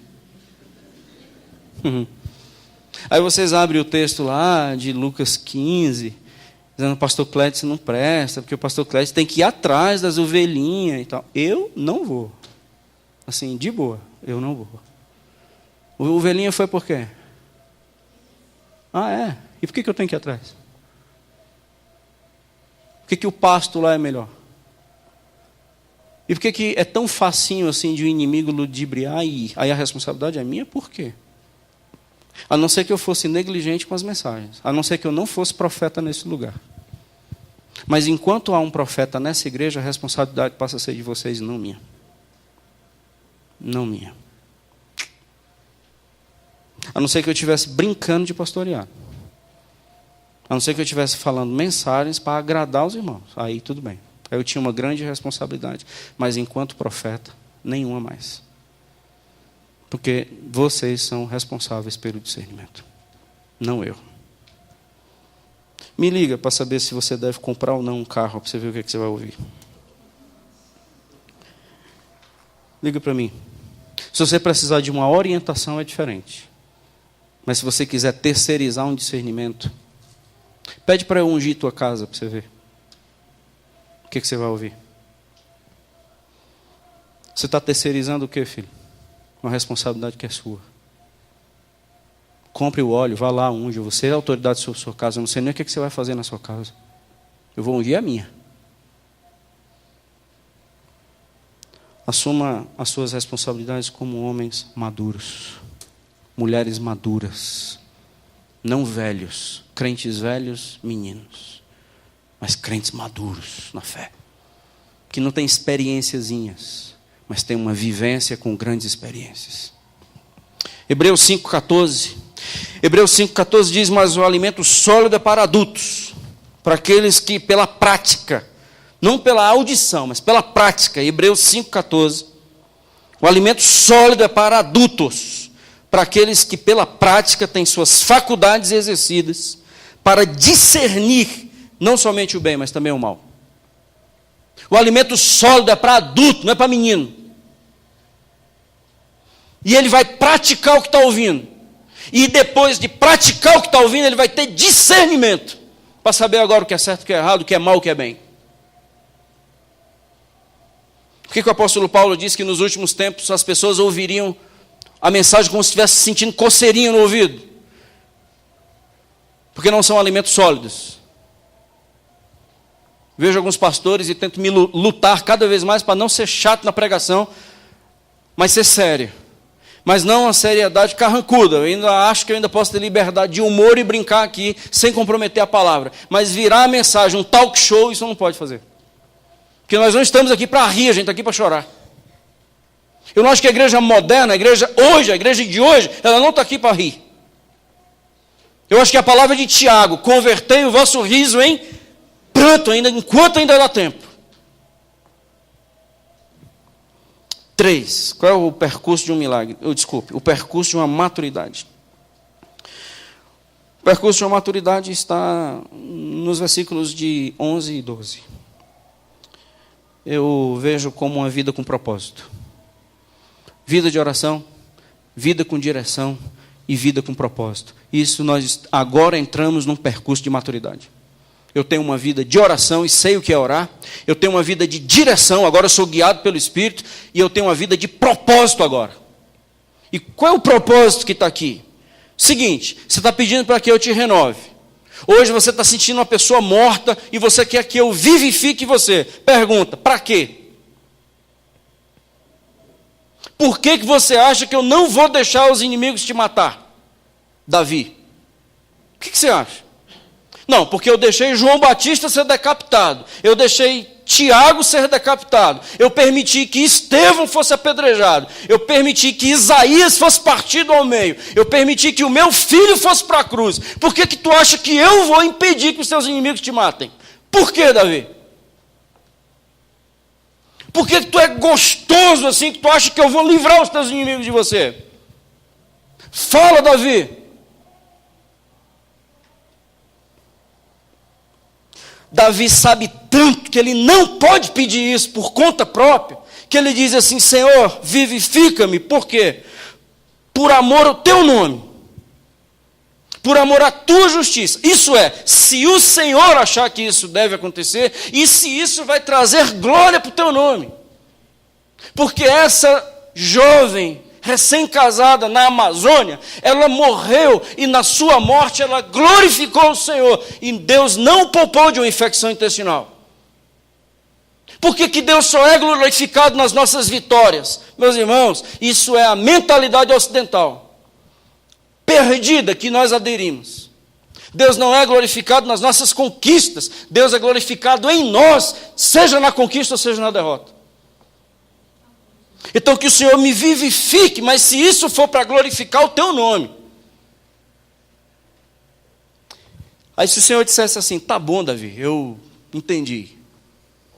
A: Aí vocês abrem o texto lá de Lucas 15, dizendo que o pastor Clédio não presta, porque o pastor Clédio tem que ir atrás das ovelhinhas e tal. Eu não vou. Assim, de boa, eu não vou. O ovelhinha foi por quê? Ah, é? E por que eu tenho que ir atrás? Por que o pasto lá é melhor? E por que é tão facinho assim de um inimigo ludibriar e aí a responsabilidade é minha? Por quê? A não ser que eu fosse negligente com as mensagens. A não ser que eu não fosse profeta nesse lugar. Mas enquanto há um profeta nessa igreja, a responsabilidade passa a ser de vocês, não minha. Não minha. A não ser que eu estivesse brincando de pastorear. A não ser que eu estivesse falando mensagens para agradar os irmãos. Aí tudo bem. Aí eu tinha uma grande responsabilidade. Mas enquanto profeta, nenhuma mais. Porque vocês são responsáveis pelo discernimento. Não eu. Me liga para saber se você deve comprar ou não um carro, para você ver o que você vai ouvir. Liga para mim. Se você precisar de uma orientação, é diferente. Mas se você quiser terceirizar um discernimento, pede para eu ungir tua casa, para você ver. O que você vai ouvir? Você está terceirizando o que, filho? Uma responsabilidade que é sua. Compre o óleo, vá lá, unge. Você é a autoridade sobre a sua casa. Eu não sei nem o que você vai fazer na sua casa. Eu vou ungir a minha. Assuma as suas responsabilidades como homens maduros. Mulheres maduras. Não velhos. Crentes velhos, meninos. Mas crentes maduros na fé. Que não tem experiênciazinhas, mas tem uma vivência com grandes experiências. Hebreus 5,14. Hebreus 5,14 diz, mas o alimento sólido é para adultos, para aqueles que pela prática, não pela audição, mas pela prática. Hebreus 5,14. O alimento sólido é para adultos, para aqueles que pela prática têm suas faculdades exercidas, para discernir não somente o bem, mas também o mal. O alimento sólido é para adulto, não é para menino. E ele vai praticar o que está ouvindo. E depois de praticar o que está ouvindo, ele vai ter discernimento para saber agora o que é certo, o que é errado, o que é mal, o que é bem. Por que o apóstolo Paulo diz que nos últimos tempos as pessoas ouviriam a mensagem como se estivesse sentindo coceirinho no ouvido? Porque não são alimentos sólidos. Vejo alguns pastores e tento me lutar cada vez mais para não ser chato na pregação, mas ser sério. Mas não uma seriedade carrancuda. Eu ainda acho que eu ainda posso ter liberdade de humor e brincar aqui, sem comprometer a palavra. Mas virar a mensagem, um talk show, isso não pode fazer. Porque nós não estamos aqui para rir, a gente está aqui para chorar. Eu não acho que a igreja moderna, a igreja de hoje, ela não está aqui para rir. Eu acho que a palavra de Tiago, convertei o vosso riso em pranto, enquanto ainda dá tempo. 3. Qual é o percurso de um milagre? O percurso de uma maturidade. O percurso de uma maturidade está nos versículos de 11 e 12. Eu vejo como uma vida com propósito. Vida de oração, vida com direção e vida com propósito. Isso nós agora entramos num percurso de maturidade. Eu tenho uma vida de oração e sei o que é orar. Eu tenho uma vida de direção, agora eu sou guiado pelo Espírito. E eu tenho uma vida de propósito agora. E qual é o propósito que está aqui? Seguinte, você está pedindo para que eu te renove. Hoje você está sentindo uma pessoa morta e você quer que eu vivifique você. Pergunta, para quê? Por que você acha que eu não vou deixar os inimigos te matar? Davi. O que você acha? Não, porque eu deixei João Batista ser decapitado. Eu deixei Tiago ser decapitado. Eu permiti que Estevão fosse apedrejado. Eu permiti que Isaías fosse partido ao meio. Eu permiti que o meu filho fosse para a cruz. Por que tu acha que eu vou impedir que os teus inimigos te matem? Por que, Davi? Por que tu é gostoso assim, que tu acha que eu vou livrar os teus inimigos de você? Fala, Davi. Davi sabe tanto que ele não pode pedir isso por conta própria, que ele diz assim, Senhor, vivifica-me. Por quê? Por amor ao teu nome. Por amor à tua justiça. Isso é, se o Senhor achar que isso deve acontecer, e se isso vai trazer glória para o teu nome. Porque essa jovem recém-casada na Amazônia, ela morreu e na sua morte ela glorificou o Senhor. E Deus não poupou de uma infecção intestinal. Por que Deus só é glorificado nas nossas vitórias? Meus irmãos, isso é a mentalidade ocidental perdida que nós aderimos. Deus não é glorificado nas nossas conquistas. Deus é glorificado em nós, seja na conquista ou seja na derrota. Então que o Senhor me vivifique, mas se isso for para glorificar o teu nome. Aí se o Senhor dissesse assim, tá bom, Davi, eu entendi.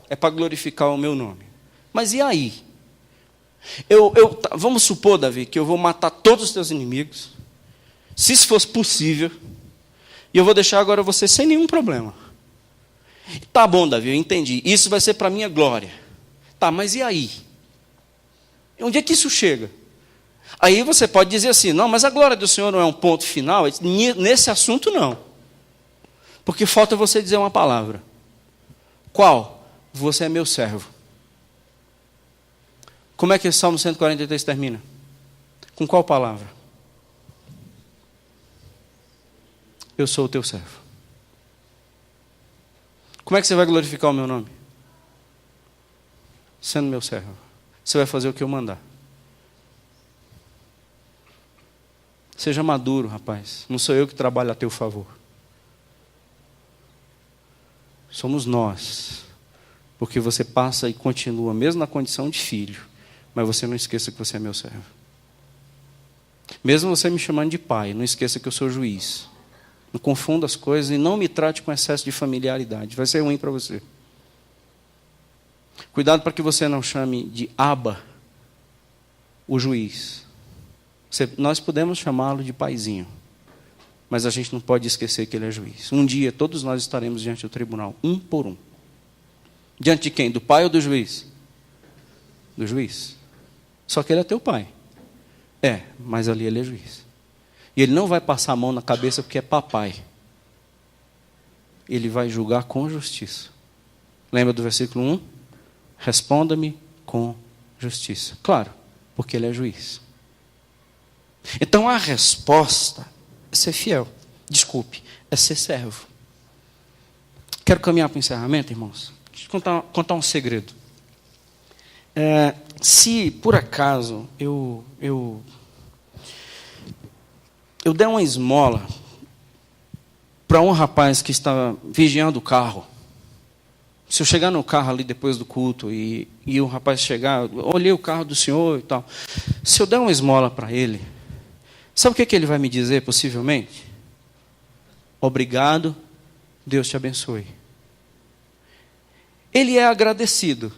A: É para glorificar o meu nome. Mas e aí? Vamos supor, Davi, que eu vou matar todos os teus inimigos, se isso fosse possível, e eu vou deixar agora você sem nenhum problema. Tá bom, Davi, eu entendi. Isso vai ser para a minha glória. Tá, mas e aí? Onde é que isso chega? Aí você pode dizer assim, não, mas a glória do Senhor não é um ponto final? Nesse assunto não. Porque falta você dizer uma palavra. Qual? Você é meu servo. Como é que o Salmo 143 termina? Com qual palavra? Eu sou o teu servo. Como é que você vai glorificar o meu nome? Sendo meu servo. Você vai fazer o que eu mandar. Seja maduro, rapaz. Não sou eu que trabalho a teu favor. Somos nós. Porque você passa e continua, mesmo na condição de filho. Mas você não esqueça que você é meu servo. Mesmo você me chamando de pai, não esqueça que eu sou juiz. Não confunda as coisas e não me trate com excesso de familiaridade. Vai ser ruim para você. Cuidado para que você não chame de Abba o juiz. Nós podemos chamá-lo de paizinho, mas a gente não pode esquecer que ele é juiz. Um dia todos nós estaremos diante do tribunal, um por um. Diante de quem? Do pai ou do juiz? Do juiz. Só que ele é teu pai. É, mas ali ele é juiz. E ele não vai passar a mão na cabeça porque é papai. Ele vai julgar com justiça. Lembra do versículo 1? Responda-me com justiça. Claro, porque ele é juiz. Então a resposta é ser fiel. Desculpe, é ser servo. Quero caminhar para o encerramento, irmãos. Deixa eu contar um segredo. Se por acaso eu der uma esmola para um rapaz que está vigiando o carro, se eu chegar no carro ali depois do culto e o rapaz chegar, olhei o carro do senhor e tal, se eu der uma esmola para ele, sabe o que ele vai me dizer possivelmente? Obrigado, Deus te abençoe. Ele é agradecido,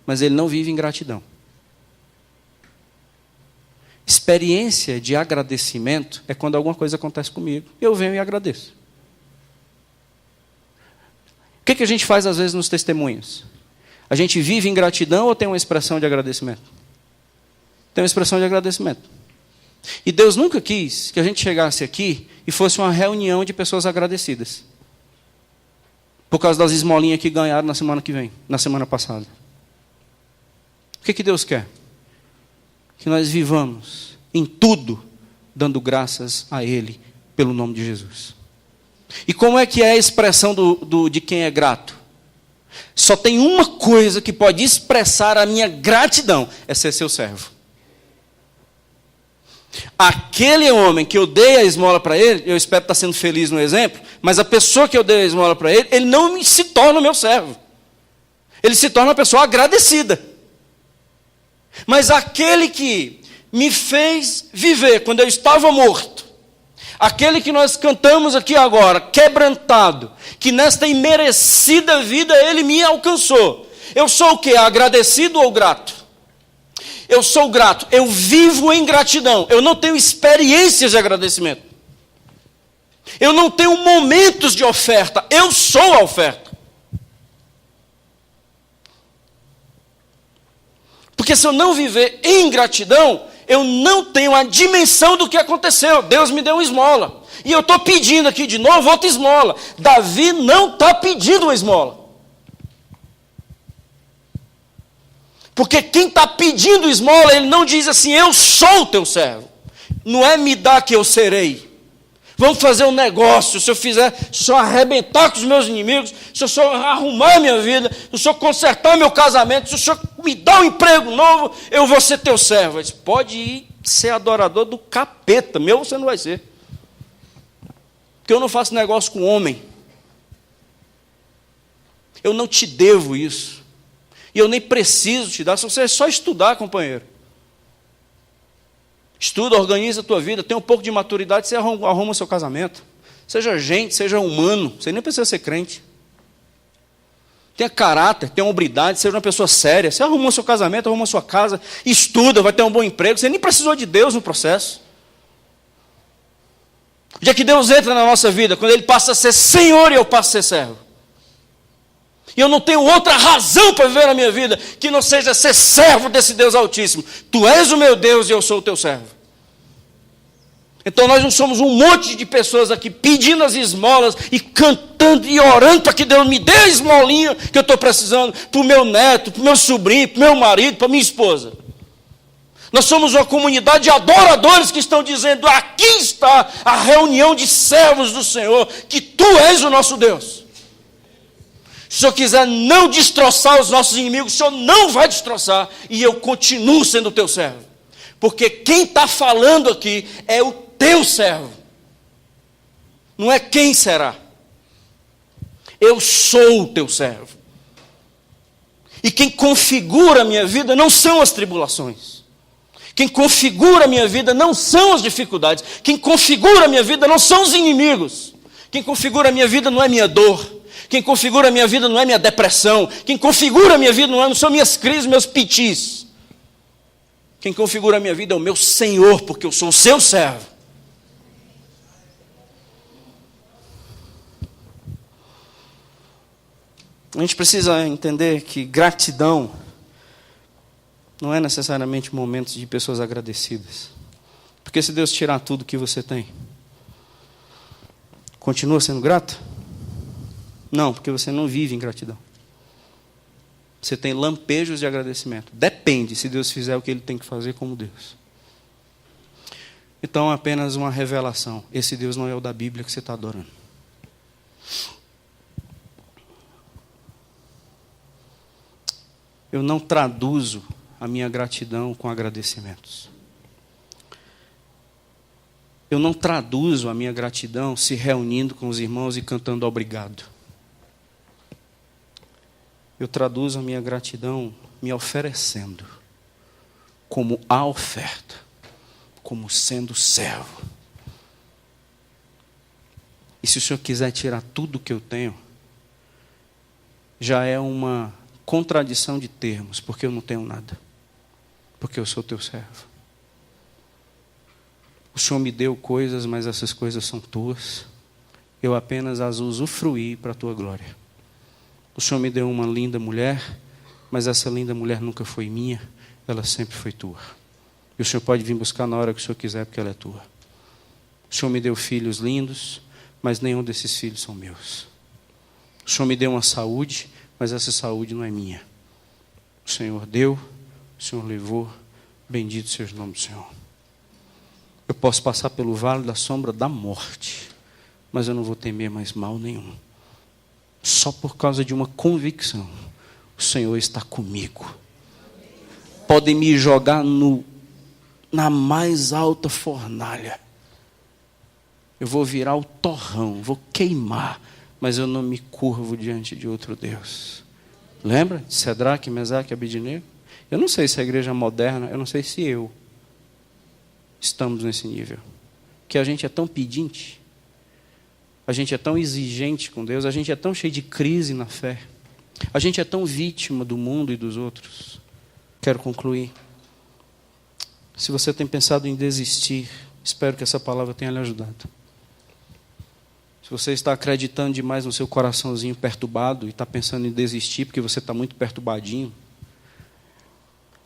A: mas ele não vive em gratidão. Experiência de agradecimento é quando alguma coisa acontece comigo. Eu venho e agradeço. O que a gente faz às vezes nos testemunhos? A gente vive em gratidão ou tem uma expressão de agradecimento? Tem uma expressão de agradecimento. E Deus nunca quis que a gente chegasse aqui e fosse uma reunião de pessoas agradecidas. Por causa das esmolinhas que ganharam na semana que vem, na semana passada. O que Deus quer? Que nós vivamos em tudo dando graças a Ele pelo nome de Jesus. E como é que é a expressão de quem é grato? Só tem uma coisa que pode expressar a minha gratidão, é ser seu servo. Aquele homem que eu dei a esmola para ele, eu espero estar sendo feliz no exemplo, mas a pessoa que eu dei a esmola para ele, ele não se torna meu servo. Ele se torna uma pessoa agradecida. Mas aquele que me fez viver quando eu estava morto, aquele que nós cantamos aqui agora, quebrantado, que nesta imerecida vida ele me alcançou. Eu sou o quê? Agradecido ou grato? Eu sou grato, eu vivo em gratidão, eu não tenho experiências de agradecimento. Eu não tenho momentos de oferta, eu sou a oferta. Porque se eu não viver em gratidão, eu não tenho a dimensão do que aconteceu. Deus me deu uma esmola. E eu estou pedindo aqui de novo outra esmola. Davi não está pedindo uma esmola. Porque quem está pedindo esmola, ele não diz assim, eu sou o teu servo. Não é me dá que eu serei. Vamos fazer um negócio, se eu arrebentar com os meus inimigos, se eu só arrumar a minha vida, se eu só consertar meu casamento, se eu só me dar um emprego novo, eu vou ser teu servo. Ele disse, pode ir ser adorador do capeta, meu você não vai ser. Porque eu não faço negócio com homem. Eu não te devo isso. E eu nem preciso te dar, se você é só estudar, companheiro. Estuda, organiza a tua vida, tem um pouco de maturidade, você arruma o seu casamento. Seja gente, seja humano, você nem precisa ser crente. Tenha caráter, tenha hombridade, seja uma pessoa séria. Você arrumou o seu casamento, arruma a sua casa, estuda, vai ter um bom emprego, você nem precisou de Deus no processo. O dia que Deus entra na nossa vida, quando Ele passa a ser Senhor e eu passo a ser servo. E eu não tenho outra razão para viver na minha vida que não seja ser servo desse Deus Altíssimo. Tu és o meu Deus e eu sou o teu servo. Então nós não somos um monte de pessoas aqui pedindo as esmolas e cantando e orando para que Deus me dê a esmolinha que eu estou precisando para o meu neto, para o meu sobrinho, para o meu marido, para a minha esposa. Nós somos uma comunidade de adoradores que estão dizendo, aqui está a reunião de servos do Senhor, que tu és o nosso Deus. Se o Senhor quiser não destroçar os nossos inimigos, o Senhor não vai destroçar. E eu continuo sendo o teu servo. Porque quem está falando aqui é o teu servo. Não é quem será. Eu sou o teu servo. E quem configura a minha vida não são as tribulações. Quem configura a minha vida não são as dificuldades. Quem configura a minha vida não são os inimigos. Quem configura a minha vida não é minha dor. Quem configura a minha vida não é minha depressão. Quem configura a minha vida não são minhas crises, meus pitis. Quem configura a minha vida é o meu Senhor, porque eu sou o seu servo. A gente precisa entender que gratidão não é necessariamente momentos de pessoas agradecidas. Porque se Deus tirar tudo que você tem, continua sendo grato? Não, porque você não vive em gratidão. Você tem lampejos de agradecimento. Depende se Deus fizer o que Ele tem que fazer como Deus. Então, apenas uma revelação. Esse Deus não é o da Bíblia que você está adorando. Eu não traduzo a minha gratidão com agradecimentos. Eu não traduzo a minha gratidão se reunindo com os irmãos e cantando obrigado. Eu traduzo a minha gratidão me oferecendo como a oferta, como sendo servo. E se o Senhor quiser tirar tudo que eu tenho, já é uma contradição de termos, porque eu não tenho nada, porque eu sou teu servo. O Senhor me deu coisas, mas essas coisas são tuas. Eu apenas as usufruí para a tua glória. O Senhor me deu uma linda mulher, mas essa linda mulher nunca foi minha, ela sempre foi tua. E o Senhor pode vir buscar na hora que o Senhor quiser, porque ela é tua. O Senhor me deu filhos lindos, mas nenhum desses filhos são meus. O Senhor me deu uma saúde, mas essa saúde não é minha. O Senhor deu, o Senhor levou, bendito seja o nome do Senhor. Eu posso passar pelo vale da sombra da morte, mas eu não vou temer mais mal nenhum. Só por causa de uma convicção, o Senhor está comigo. Podem me jogar na mais alta fornalha. Eu vou virar o torrão, vou queimar, mas eu não me curvo diante de outro Deus. Lembra de Sedraque, Mesaque e Abednego? Eu não sei se a igreja moderna, eu não sei se estamos nesse nível. Que a gente é tão pedinte, a gente é tão exigente com Deus, a gente é tão cheio de crise na fé, a gente é tão vítima do mundo e dos outros. Quero concluir. Se você tem pensado em desistir, espero que essa palavra tenha lhe ajudado. Se você está acreditando demais no seu coraçãozinho perturbado e está pensando em desistir porque você está muito perturbadinho,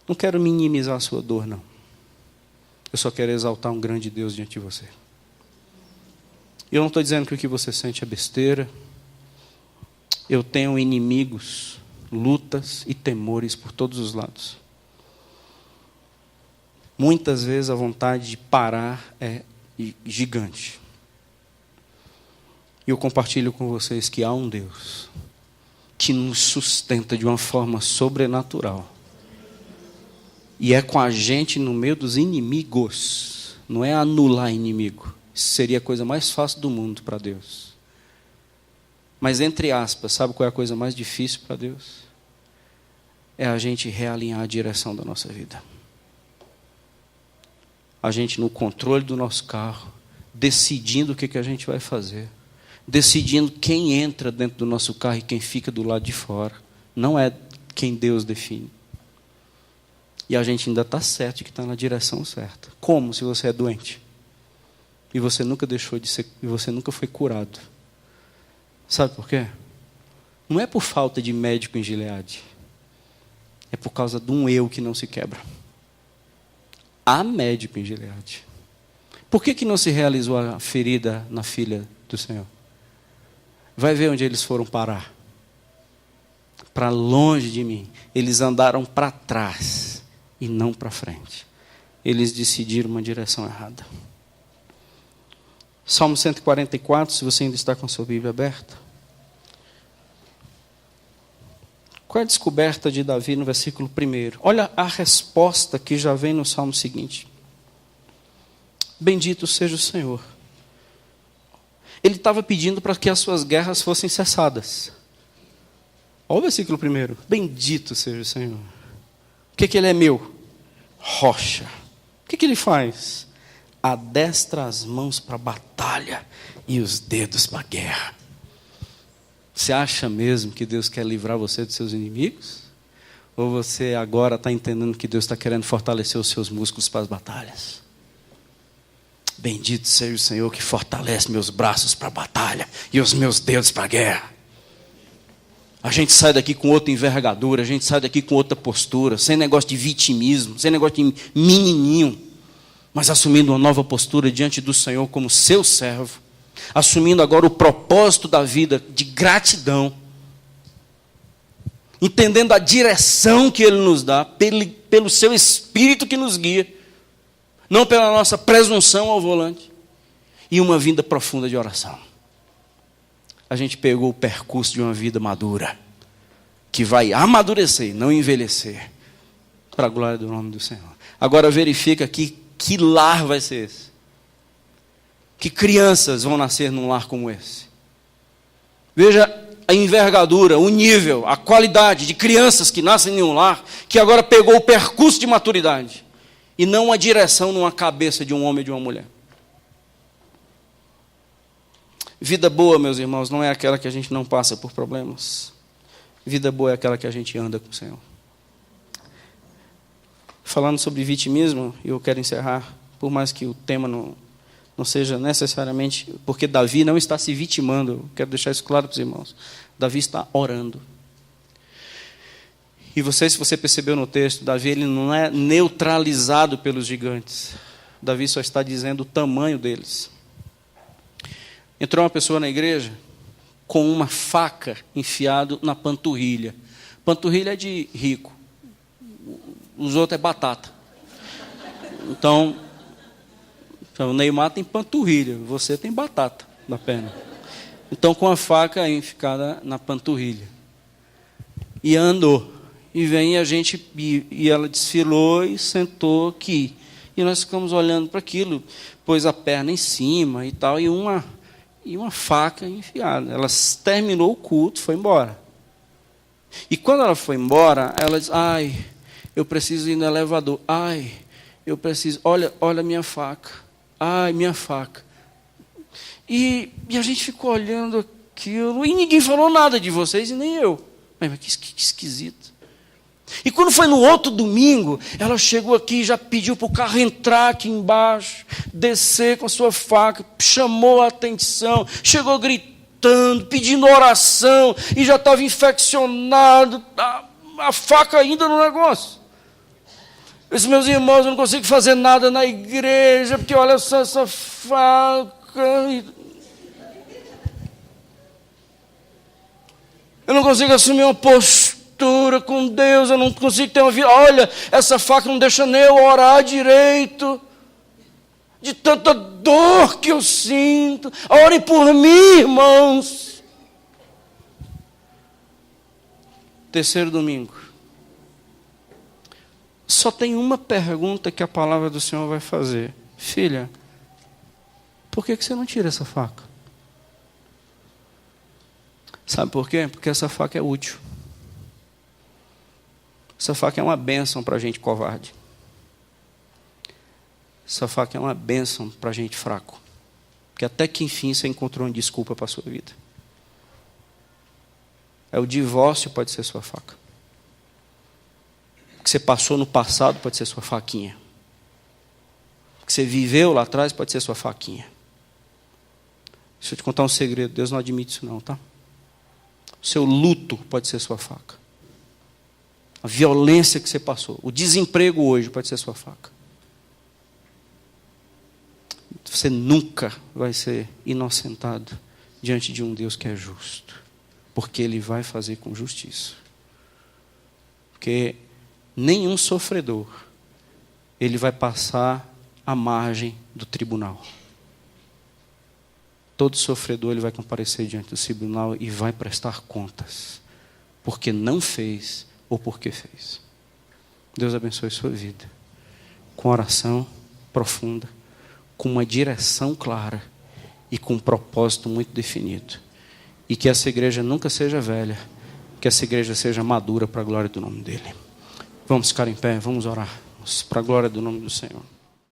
A: não quero minimizar a sua dor, não. Eu só quero exaltar um grande Deus diante de você. Eu não estou dizendo que o que você sente é besteira. Eu tenho inimigos, lutas e temores por todos os lados. Muitas vezes a vontade de parar é gigante. E eu compartilho com vocês que há um Deus que nos sustenta de uma forma sobrenatural. E é com a gente no meio dos inimigos. Não é anular inimigo. Isso seria a coisa mais fácil do mundo para Deus. Mas entre aspas, sabe qual é a coisa mais difícil para Deus? É a gente realinhar a direção da nossa vida. A gente no controle do nosso carro, decidindo o que a gente vai fazer. Decidindo quem entra dentro do nosso carro e quem fica do lado de fora. Não é quem Deus define. E a gente ainda está certo de que está na direção certa. Como se você é doente? E você nunca deixou de ser, e você nunca foi curado. Sabe por quê? Não é por falta de médico em Gileade. É por causa de um eu que não se quebra. Há médico em Gileade. Por que não se realizou a ferida na filha do Senhor? Vai ver onde eles foram parar. Para longe de mim. Eles andaram para trás e não para frente. Eles decidiram uma direção errada. Salmo 144, se você ainda está com a sua Bíblia aberta. Qual é a descoberta de Davi no versículo 1? Olha a resposta que já vem no salmo seguinte. Bendito seja o Senhor. Ele estava pedindo para que as suas guerras fossem cessadas. Olha o versículo 1. Bendito seja o Senhor. O que ele é meu? Rocha. O que ele faz? Adestra as mãos para a batalha e os dedos para a guerra. Você acha mesmo que Deus quer livrar você dos seus inimigos? Ou você agora está entendendo que Deus está querendo fortalecer os seus músculos para as batalhas? Bendito seja o Senhor que fortalece meus braços para a batalha e os meus dedos para a guerra. A gente sai daqui com outra envergadura, a gente sai daqui com outra postura, sem negócio de vitimismo, sem negócio de menininho, mas assumindo uma nova postura diante do Senhor como seu servo, assumindo agora o propósito da vida de gratidão, entendendo a direção que Ele nos dá, pelo seu Espírito que nos guia, não pela nossa presunção ao volante, e uma vida profunda de oração. A gente pegou o percurso de uma vida madura, que vai amadurecer, não envelhecer, para a glória do nome do Senhor. Agora verifica aqui que lar vai ser esse. Que crianças vão nascer num lar como esse. Veja a envergadura, o nível, a qualidade de crianças que nascem em um lar, que agora pegou o percurso de maturidade, e não a direção numa cabeça de um homem e de uma mulher. Vida boa, meus irmãos, não é aquela que a gente não passa por problemas. Vida boa é aquela que a gente anda com o Senhor. Falando sobre vitimismo, e eu quero encerrar por mais que o tema não seja necessariamente, porque Davi não está se vitimando, eu quero deixar isso claro para os irmãos. Davi está orando. E se você percebeu no texto, Davi ele não é neutralizado pelos gigantes. Davi só está dizendo o tamanho deles. Entrou uma pessoa na igreja com uma faca enfiada na panturrilha. Panturrilha é de rico. Os outros é batata. Então, o Neymar tem panturrilha, você tem batata na perna. Então, com a faca enfiada na panturrilha. E andou. E vem a gente, e ela desfilou e sentou aqui. E nós ficamos olhando para aquilo, pôs a perna em cima e tal, e uma faca enfiada. Ela terminou o culto, foi embora. E quando ela foi embora, ela disse, ai, eu preciso ir no elevador. Ai, eu preciso, olha a minha faca. Ai, minha faca. E a gente ficou olhando aquilo, e ninguém falou nada de vocês, e nem eu. Mas que esquisito. E quando foi no outro domingo, ela chegou aqui e já pediu para o carro entrar aqui embaixo, descer com a sua faca, chamou a atenção, chegou gritando, pedindo oração, e já estava infeccionado, a faca ainda no negócio. Eu disse, meus irmãos, eu não consigo fazer nada na igreja, porque olha só essa faca. Eu não consigo assumir uma postura com Deus, eu não consigo ter uma vida. Olha, essa faca não deixa nem eu orar direito, de tanta dor que eu sinto. Orem por mim, irmãos. Terceiro domingo. Só tem uma pergunta que a palavra do Senhor vai fazer. Filha, por que você não tira essa faca? Sabe por quê? Porque essa faca é útil. Essa faca é uma bênção para a gente covarde. Essa faca é uma bênção para a gente fraco. Porque até que enfim você encontrou uma desculpa para a sua vida. O divórcio pode ser sua faca. O que você passou no passado pode ser sua faquinha. O que você viveu lá atrás pode ser sua faquinha. Deixa eu te contar um segredo. Deus não admite isso não, tá? O seu luto pode ser sua faca. A violência que você passou. O desemprego hoje pode ser sua faca. Você nunca vai ser inocentado diante de um Deus que é justo. Porque Ele vai fazer com justiça. Porque nenhum sofredor, ele vai passar à margem do tribunal. Todo sofredor, ele vai comparecer diante do tribunal e vai prestar contas. Porque não fez ou porque fez. Deus abençoe sua vida. Com oração profunda, com uma direção clara e com um propósito muito definido. E que essa igreja nunca seja velha, que essa igreja seja madura para a glória do nome dele. Vamos ficar em pé, vamos orar para a glória do nome do Senhor.